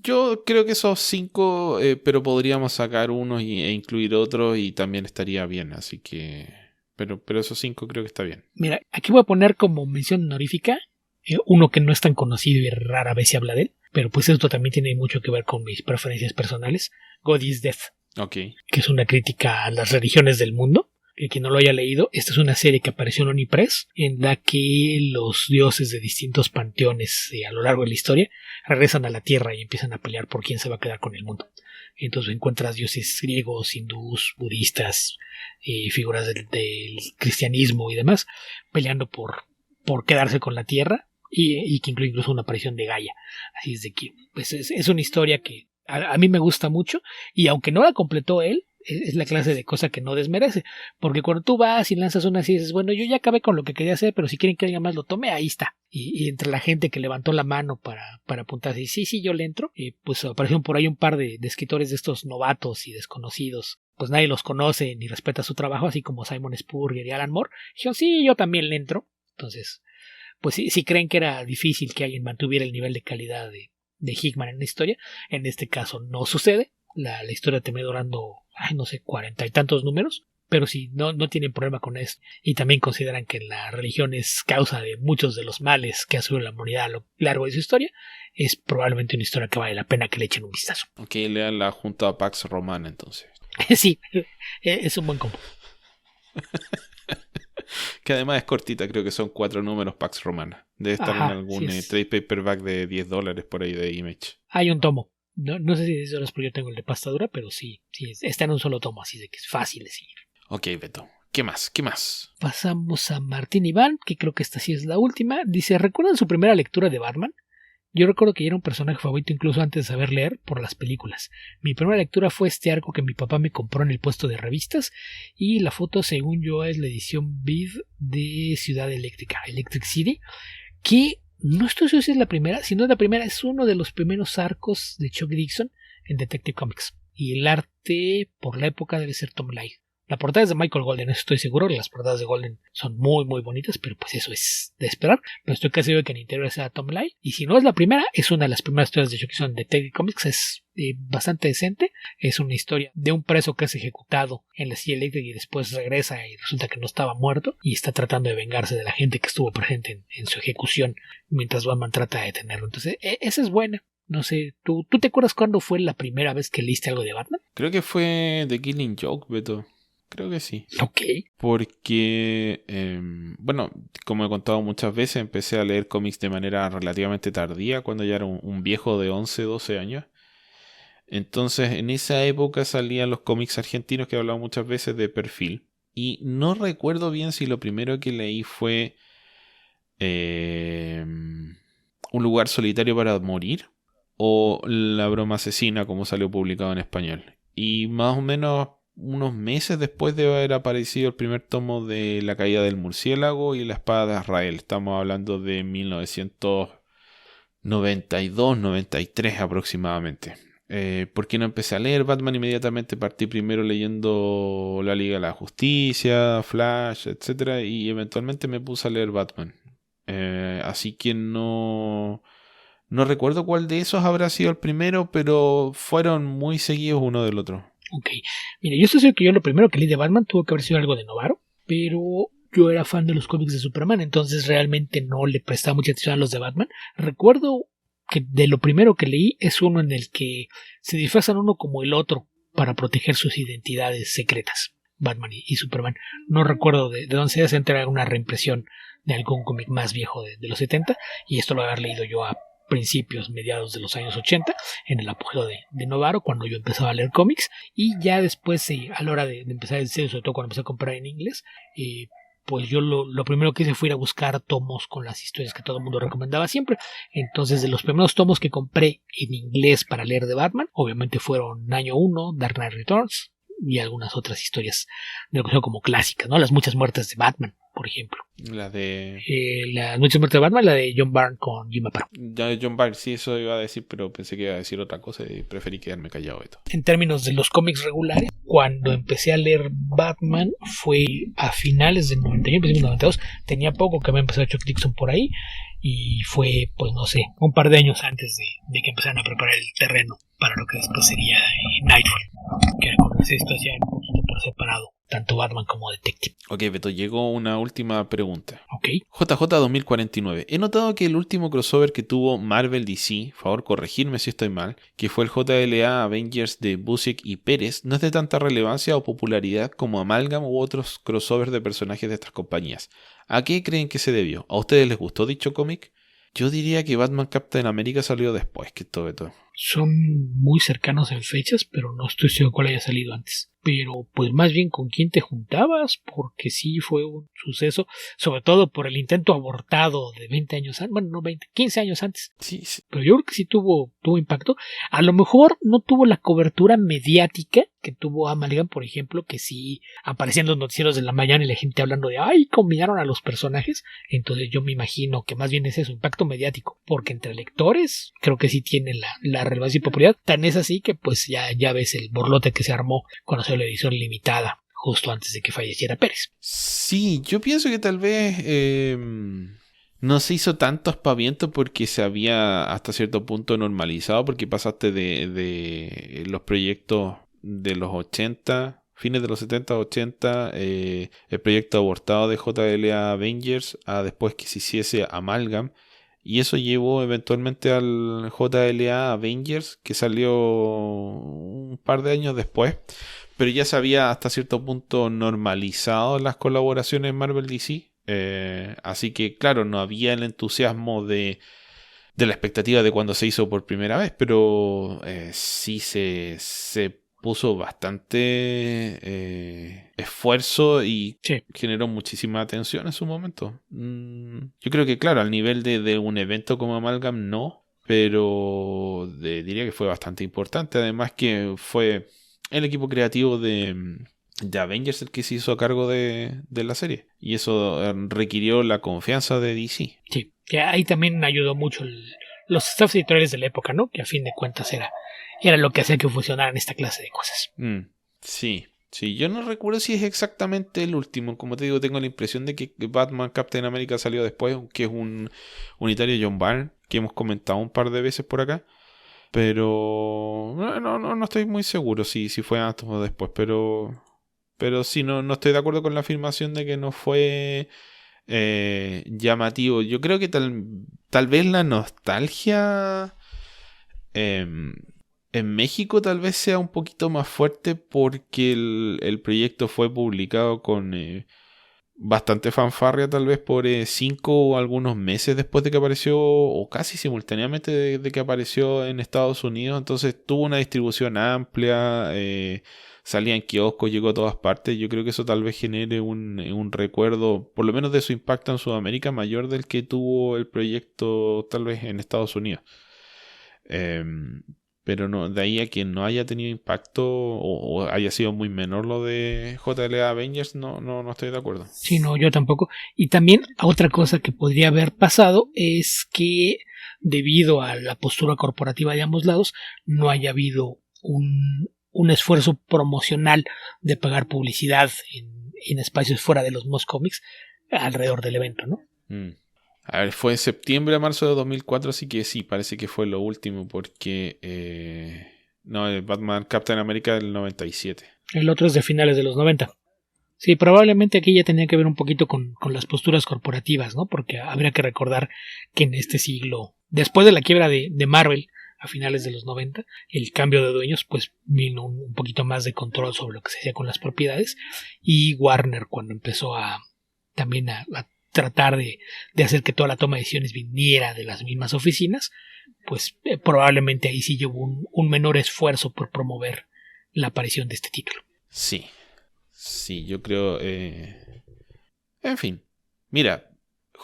Yo creo que esos 5, pero podríamos sacar unos e incluir otros y también estaría bien, así que... Pero esos 5 creo que está bien. Mira, aquí voy a poner como mención honorífica uno que no es tan conocido y rara vez se habla de él, pero pues esto también tiene mucho que ver con mis preferencias personales. God is Death, Okay. Que es una crítica a las religiones del mundo. Que quien no lo haya leído, esta es una serie que apareció en Onipress, en la que los dioses de distintos panteones a lo largo de la historia regresan a la Tierra y empiezan a pelear por quién se va a quedar con el mundo. Entonces encuentras dioses griegos, hindús, budistas, figuras del cristianismo y demás, peleando por quedarse con la Tierra y que incluye incluso una aparición de Gaia. Así es de que pues es una historia que a mí me gusta mucho y aunque no la completó él, es la clase de cosa que no desmerece, porque cuando tú vas y lanzas una así dices, bueno, yo ya acabé con lo que quería hacer, pero si quieren que alguien más lo tome, ahí está. Y entre la gente que levantó la mano para apuntarse y sí, yo le entro, pues aparecieron por ahí un par de escritores de estos novatos y desconocidos, pues nadie los conoce ni respeta su trabajo, así como Simon Spurrier y Alan Moore. Dijeron, sí, yo también le entro. Entonces, pues si creen que era difícil que alguien mantuviera el nivel de calidad de Hickman en la historia, en este caso no sucede. La historia termina durando, no sé, 40 y tantos números, pero sí, no tienen problema con esto. Y también consideran que la religión es causa de muchos de los males que ha sufrido la humanidad a lo largo de su historia. Es probablemente una historia que vale la pena que le echen un vistazo. Ok, leanla junto a Pax Romana entonces. Sí, es un buen combo. Que además es cortita, creo que son 4 números Pax Romana. Debe estar en algún trade paperback de $10 por ahí de Image. Hay un tomo. No sé si es $10, pero yo tengo el de pasta dura, pero sí, está en un solo tomo, así de que es fácil de seguir. Ok, Beto. ¿Qué más? Pasamos a Martín Iván, que creo que esta sí es la última. Dice, ¿recuerdan su primera lectura de Batman? Yo recuerdo que yo era un personaje favorito incluso antes de saber leer por las películas. Mi primera lectura fue este arco que mi papá me compró en el puesto de revistas y la foto, según yo, es la edición Vid de Ciudad Eléctrica, Electric City, que no estoy seguro si es la primera, si no es la primera, es uno de los primeros arcos de Chuck Dixon en Detective Comics. Y el arte por la época debe ser Tom Lyle. La portada es de Michael Golden, eso estoy seguro. Las portadas de Golden son muy muy bonitas, pero pues eso es de esperar. Pero estoy casi seguro que en el interior sea Tom Lyle. Y si no es la primera, es una de las primeras historias de Chuck Dixon en Detective Comics. Es bastante decente. Es una historia de un preso que es ejecutado en la silla eléctrica y después regresa y resulta que no estaba muerto y está tratando de vengarse de la gente que estuvo presente en su ejecución mientras Batman trata de detenerlo. Entonces, esa es buena. No sé, ¿tú te acuerdas cuándo fue la primera vez que leíste algo de Batman? Creo que fue The Killing Joke, Beto. Creo que sí. Ok. Porque, bueno, como he contado muchas veces, empecé a leer cómics de manera relativamente tardía, cuando ya era un viejo de 11, 12 años. Entonces, en esa época salían los cómics argentinos que he hablado muchas veces de Perfil. Y no recuerdo bien si lo primero que leí fue Un lugar solitario para morir o La broma asesina, como salió publicado en español. Y más o menos unos meses después de haber aparecido el primer tomo de La caída del murciélago y La espada de Azrael. Estamos hablando de 1992-93 aproximadamente. ¿Por qué no empecé a leer Batman inmediatamente? Partí primero leyendo La Liga de la Justicia, Flash, etc. Y eventualmente me puse a leer Batman. Así que no recuerdo cuál de esos habrá sido el primero, pero fueron muy seguidos uno del otro. Ok, mira, yo estoy seguro que yo lo primero que leí de Batman tuvo que haber sido algo de Novaro, pero yo era fan de los cómics de Superman, entonces realmente no le prestaba mucha atención a los de Batman. Recuerdo que de lo primero que leí es uno en el que se disfrazan uno como el otro para proteger sus identidades secretas. Batman y Superman. No recuerdo de dónde se era una reimpresión de algún cómic más viejo de los 70, y esto lo había leído yo a principios, mediados de los años 80, en el apogeo de Novaro, cuando yo empezaba a leer cómics, y ya después, a la hora de empezar en serio, sobre todo cuando empecé a comprar en inglés, pues yo lo primero que hice fue ir a buscar tomos con las historias que todo el mundo recomendaba siempre. Entonces, de los primeros tomos que compré en inglés para leer de Batman, obviamente fueron Año 1, Dark Knight Returns, y algunas otras historias de lo que son como clásicas, ¿no? Las muchas muertes de Batman, por ejemplo. La de... Las muchas muertes de Batman, la de John Byrne con Jim Aparo. Ya de John Byrne, sí, eso iba a decir, pero pensé que iba a decir otra cosa y preferí quedarme callado de todo. En términos de los cómics regulares, cuando empecé a leer Batman fue a finales del 91, principios del 92. Tenía poco que había empezado Chuck Dixon por ahí, y fue, pues no sé, un par de años antes de que empezaran a preparar el terreno para lo que después sería Nightfall, que era con las historias ya un poquito por separado, tanto Batman como Detective. Ok, Beto, llegó una última pregunta. Ok. JJ 2049. He notado que el último crossover que tuvo Marvel DC, favor corregirme si estoy mal, que fue el JLA Avengers de Busiek y Pérez, no es de tanta relevancia o popularidad como Amalgam u otros crossovers de personajes de estas compañías. ¿A qué creen que se debió? ¿A ustedes les gustó dicho cómic? Yo diría que Batman Captain America salió después que todo Beto. Son muy cercanos en fechas, pero no estoy seguro cuál haya salido antes. Pero pues más bien con quién te juntabas, porque sí fue un suceso, sobre todo por el intento abortado de 20 años antes, bueno, no 20, 15 años antes. Sí. Pero yo creo que sí tuvo impacto. A lo mejor no tuvo la cobertura mediática que tuvo Amalgam, por ejemplo, que sí aparecían los noticieros de la mañana y la gente hablando de ¡ay! Combinaron a los personajes. Entonces yo me imagino que más bien es eso, impacto mediático, porque entre lectores creo que sí tiene la relevancia y popularidad. Tan es así que pues ya ves el borlote que se armó cuando se la edición limitada justo antes de que falleciera Pérez. Sí, yo pienso que tal vez no se hizo tanto aspaviento porque se había hasta cierto punto normalizado, porque pasaste de los proyectos de los 80, fines de los 70, 80, el proyecto abortado de JLA Avengers a después que se hiciese Amalgam. Y eso llevó eventualmente al JLA Avengers, que salió un par de años después. Pero ya se había hasta cierto punto normalizado las colaboraciones Marvel DC. Así que, claro, no había el entusiasmo de la expectativa de cuando se hizo por primera vez. Pero sí se puso bastante esfuerzo y sí, generó muchísima atención en su momento. Yo creo que, claro, al nivel de un evento como Amalgam no, pero diría que fue bastante importante. Además que fue el equipo creativo de Avengers el que se hizo a cargo de la serie, y eso requirió la confianza de DC. Sí, que ahí también ayudó mucho los staffs editoriales de la época, ¿no? Que a fin de cuentas era lo que hacía que funcionaran esta clase de cosas. Sí, yo no recuerdo si es exactamente el último. Como te digo, tengo la impresión de que Batman Captain America salió después, que es un unitario John Byrne, que hemos comentado un par de veces por acá. Pero no estoy muy seguro si fue antes o después. Pero sí, no estoy de acuerdo con la afirmación de que no fue llamativo. Yo creo que tal vez la nostalgia en México tal vez sea un poquito más fuerte porque el proyecto fue publicado con bastante fanfarria, tal vez por 5 o algunos meses después de que apareció, o casi simultáneamente de que apareció en Estados Unidos. Entonces tuvo una distribución amplia, salía en kioscos, llegó a todas partes. Yo creo que eso tal vez genere un recuerdo, por lo menos de su impacto en Sudamérica, mayor del que tuvo el proyecto tal vez en Estados Unidos. Pero no, de ahí a que no haya tenido impacto o haya sido muy menor lo de JLA Avengers, no estoy de acuerdo. Sí, no, yo tampoco. Y también otra cosa que podría haber pasado es que debido a la postura corporativa de ambos lados no haya habido un esfuerzo promocional de pagar publicidad en espacios fuera de los Moss Comics alrededor del evento, ¿no? A ver, fue en septiembre a marzo de 2004, así que sí, parece que fue lo último, porque el Batman Captain America del 97. El otro es de finales de los 90. Sí, probablemente aquí ya tenía que ver un poquito con las posturas corporativas, ¿no? Porque habría que recordar que en este siglo, después de la quiebra de Marvel a finales de los 90, el cambio de dueños, pues vino un poquito más de control sobre lo que se hacía con las propiedades, y Warner, cuando empezó también a tratar de hacer que toda la toma de decisiones viniera de las mismas oficinas, pues probablemente ahí sí hubo un menor esfuerzo por promover la aparición de este título. Sí, yo creo... En fin, mira,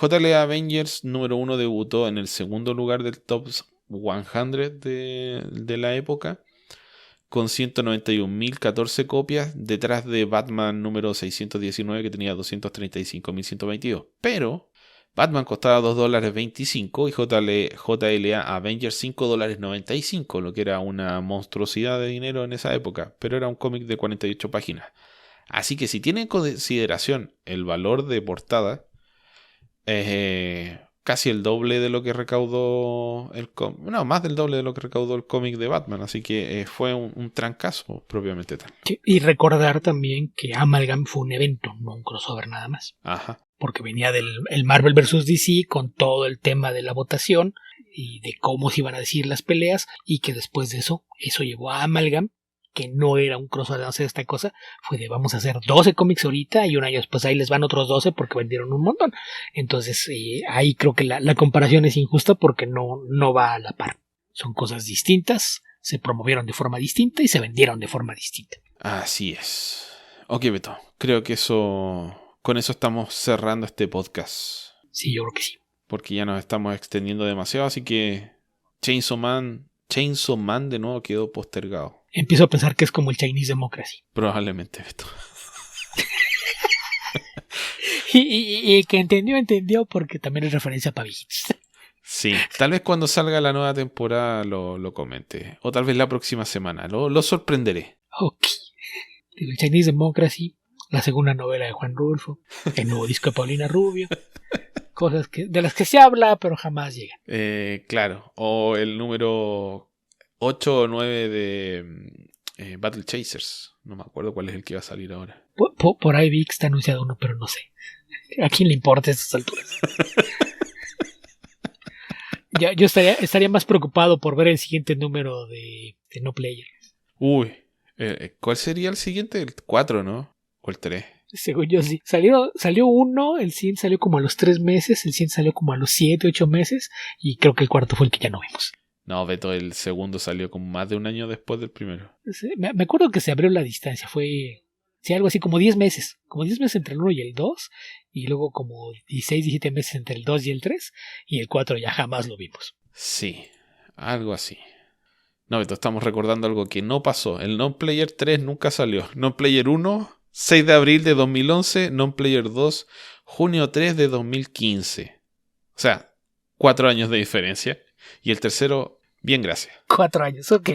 JLA Avengers número 1 debutó en el segundo lugar del Top 100 de la época, con 191.014 copias, detrás de Batman número 619, que tenía 235.122. Pero Batman costaba $2.25 y JLA Avengers $5.95, lo que era una monstruosidad de dinero en esa época, pero era un cómic de 48 páginas. Así que si tiene en consideración el valor de portada, casi el doble de lo que recaudó más del doble de lo que recaudó el cómic de Batman, así que fue un trancazo propiamente tal. Sí, y recordar también que Amalgam fue un evento, no un crossover nada más. Ajá. Porque venía el Marvel vs. DC con todo el tema de la votación y de cómo se iban a decir las peleas, y que después de eso llevó a Amalgam, que no era un crossover de hacer esta cosa, fue de vamos a hacer 12 cómics ahorita y un año después ahí les van otros 12 porque vendieron un montón. Entonces ahí creo que la comparación es injusta porque no va a la par. Son cosas distintas, se promovieron de forma distinta y se vendieron de forma distinta. Así es. Ok, Beto, creo que con eso estamos cerrando este podcast. Sí, yo creo que sí. Porque ya nos estamos extendiendo demasiado, así que Chainsaw Man de nuevo quedó postergado. Empiezo a pensar que es como el Chinese Democracy. Probablemente, Beto. y que entendió porque también es referencia a Pavijitos. Sí, tal vez cuando salga la nueva temporada lo comente. O tal vez la próxima semana. Lo sorprenderé. Ok. Digo, el Chinese Democracy, la segunda novela de Juan Rulfo, el nuevo disco de Paulina Rubio. Cosas de las que se habla, pero jamás llegan. Claro. O el número 8 o 9 de Battle Chasers. No me acuerdo cuál es el que va a salir ahora. Por ahí vi que está anunciado uno, pero no sé. ¿A quién le importa a estas alturas? Yo estaría más preocupado por ver el siguiente número de No Player. Uy, ¿cuál sería el siguiente? El 4, ¿no? O el 3. Según yo sí. Salió uno, el 100 salió como a los 3 meses, el 100 salió como a los 7, 8 meses, y creo que el cuarto fue el que ya no vimos. No, Beto, el segundo salió como más de un año después del primero. Me acuerdo que se abrió la distancia, fue algo así como 10 meses. Como 10 meses entre el 1 y el 2, y luego como 16, 17 meses entre el 2 y el 3, y el 4 ya jamás lo vimos. Sí, algo así. No, Beto, estamos recordando algo que no pasó. El Non-Player 3 nunca salió. Non-Player 1, 6 de abril de 2011. Non-Player 2, junio 3 de 2015. O sea, 4 años de diferencia. Y el tercero, bien, gracias. 4 años, ok.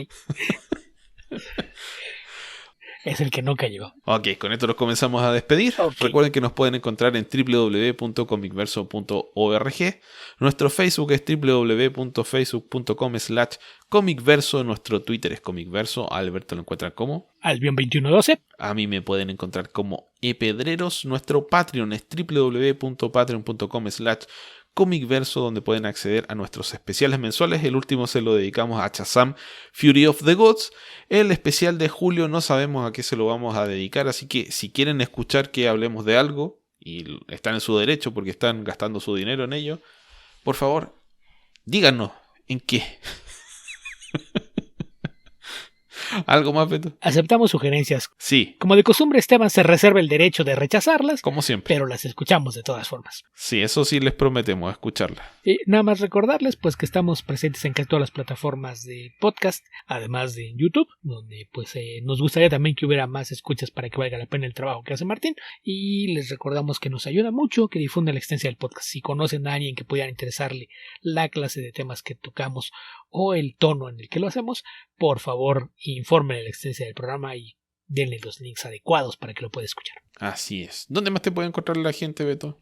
Es el que nunca llegó. Ok, con esto nos comenzamos a despedir. Okay. Recuerden que nos pueden encontrar en www.comicverso.org. Nuestro Facebook es www.facebook.com/comicverso. Nuestro Twitter es comicverso. A Alberto lo encuentran como Albion2112. A mí me pueden encontrar como epedreros. Nuestro Patreon es www.patreon.com/comicverso, donde pueden acceder a nuestros especiales mensuales. El último se lo dedicamos a Shazam Fury of the Gods. El especial de julio no sabemos a qué se lo vamos a dedicar, así que si quieren escuchar que hablemos de algo, y están en su derecho porque están gastando su dinero en ello, por favor, díganos en qué. ¿Algo más, Beto? Aceptamos sugerencias. Sí. Como de costumbre, Esteban se reserva el derecho de rechazarlas. Como siempre. Pero las escuchamos de todas formas. Sí, eso sí les prometemos, escucharlas. Y nada más recordarles pues que estamos presentes en casi todas las plataformas de podcast, además de en YouTube, donde pues nos gustaría también que hubiera más escuchas para que valga la pena el trabajo que hace Martín. Y les recordamos que nos ayuda mucho que difundan la extensión del podcast. Si conocen a alguien que pudiera interesarle la clase de temas que tocamos o el tono en el que lo hacemos, por favor informen a la extensión del programa y denle los links adecuados para que lo pueda escuchar. Así es. ¿Dónde más te puede encontrar la gente, Beto?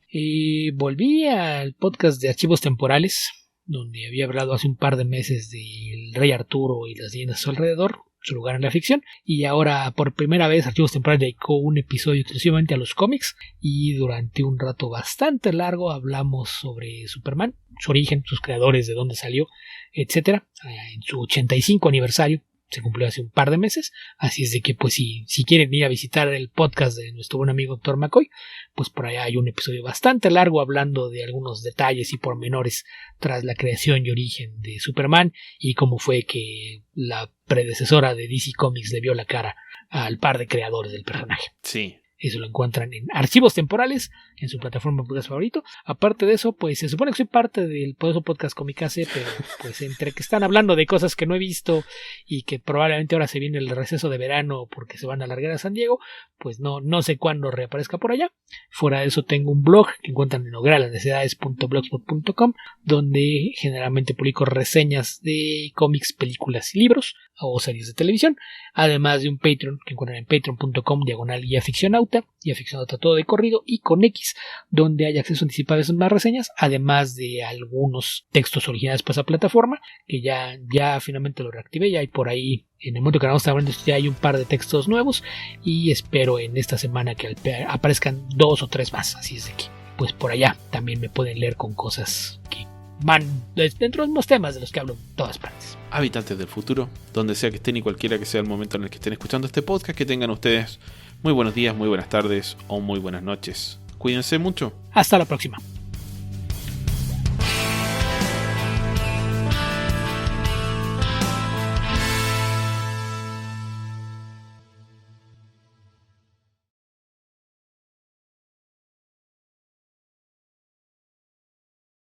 Volví al podcast de Archivos Temporales, donde había hablado hace un par de meses del Rey Arturo y las leyendas a su alrededor. su lugar en la ficción. Y ahora, por primera vez, Archivos Temporales dedicó un episodio exclusivamente a los cómics, y durante un rato bastante largo hablamos sobre Superman, su origen, sus creadores, de dónde salió, etcétera. En su 85 aniversario se cumplió hace un par de meses, así es de que pues si quieren ir a visitar el podcast de nuestro buen amigo Dr. McCoy, pues por allá hay un episodio bastante largo hablando de algunos detalles y pormenores tras la creación y origen de Superman, y cómo fue que la predecesora de DC Comics le vio la cara al par de creadores del personaje. Sí. Eso lo encuentran en Archivos Temporales, en su plataforma de podcast favorito. Aparte de eso, pues se supone que soy parte del poderoso podcast Comicase, pero pues entre que están hablando de cosas que no he visto y que probablemente ahora se viene el receso de verano porque se van a alargar a San Diego, pues no sé cuándo reaparezca por allá. Fuera de eso, tengo un blog que encuentran en ogralasnecesidades.blogspot.com, donde generalmente publico reseñas de cómics, películas y libros o series de televisión, además de un Patreon que encuentran en patreon.com/guiaficcionauta, Guiaficcionauta todo de corrido y con X, donde hay acceso anticipado a esas más reseñas, además de algunos textos originales para esa plataforma, que ya finalmente lo reactivé. Ya hay por ahí, en el momento que estamos hablando, ya hay un par de textos nuevos, y espero en esta semana que aparezcan 2 o 3 más, así es de que pues por allá también me pueden leer con cosas que van dentro de los temas de los que hablo en todas partes. Habitantes del futuro, donde sea que estén y cualquiera que sea el momento en el que estén escuchando este podcast, que tengan ustedes muy buenos días, muy buenas tardes o muy buenas noches. Cuídense mucho. Hasta la próxima.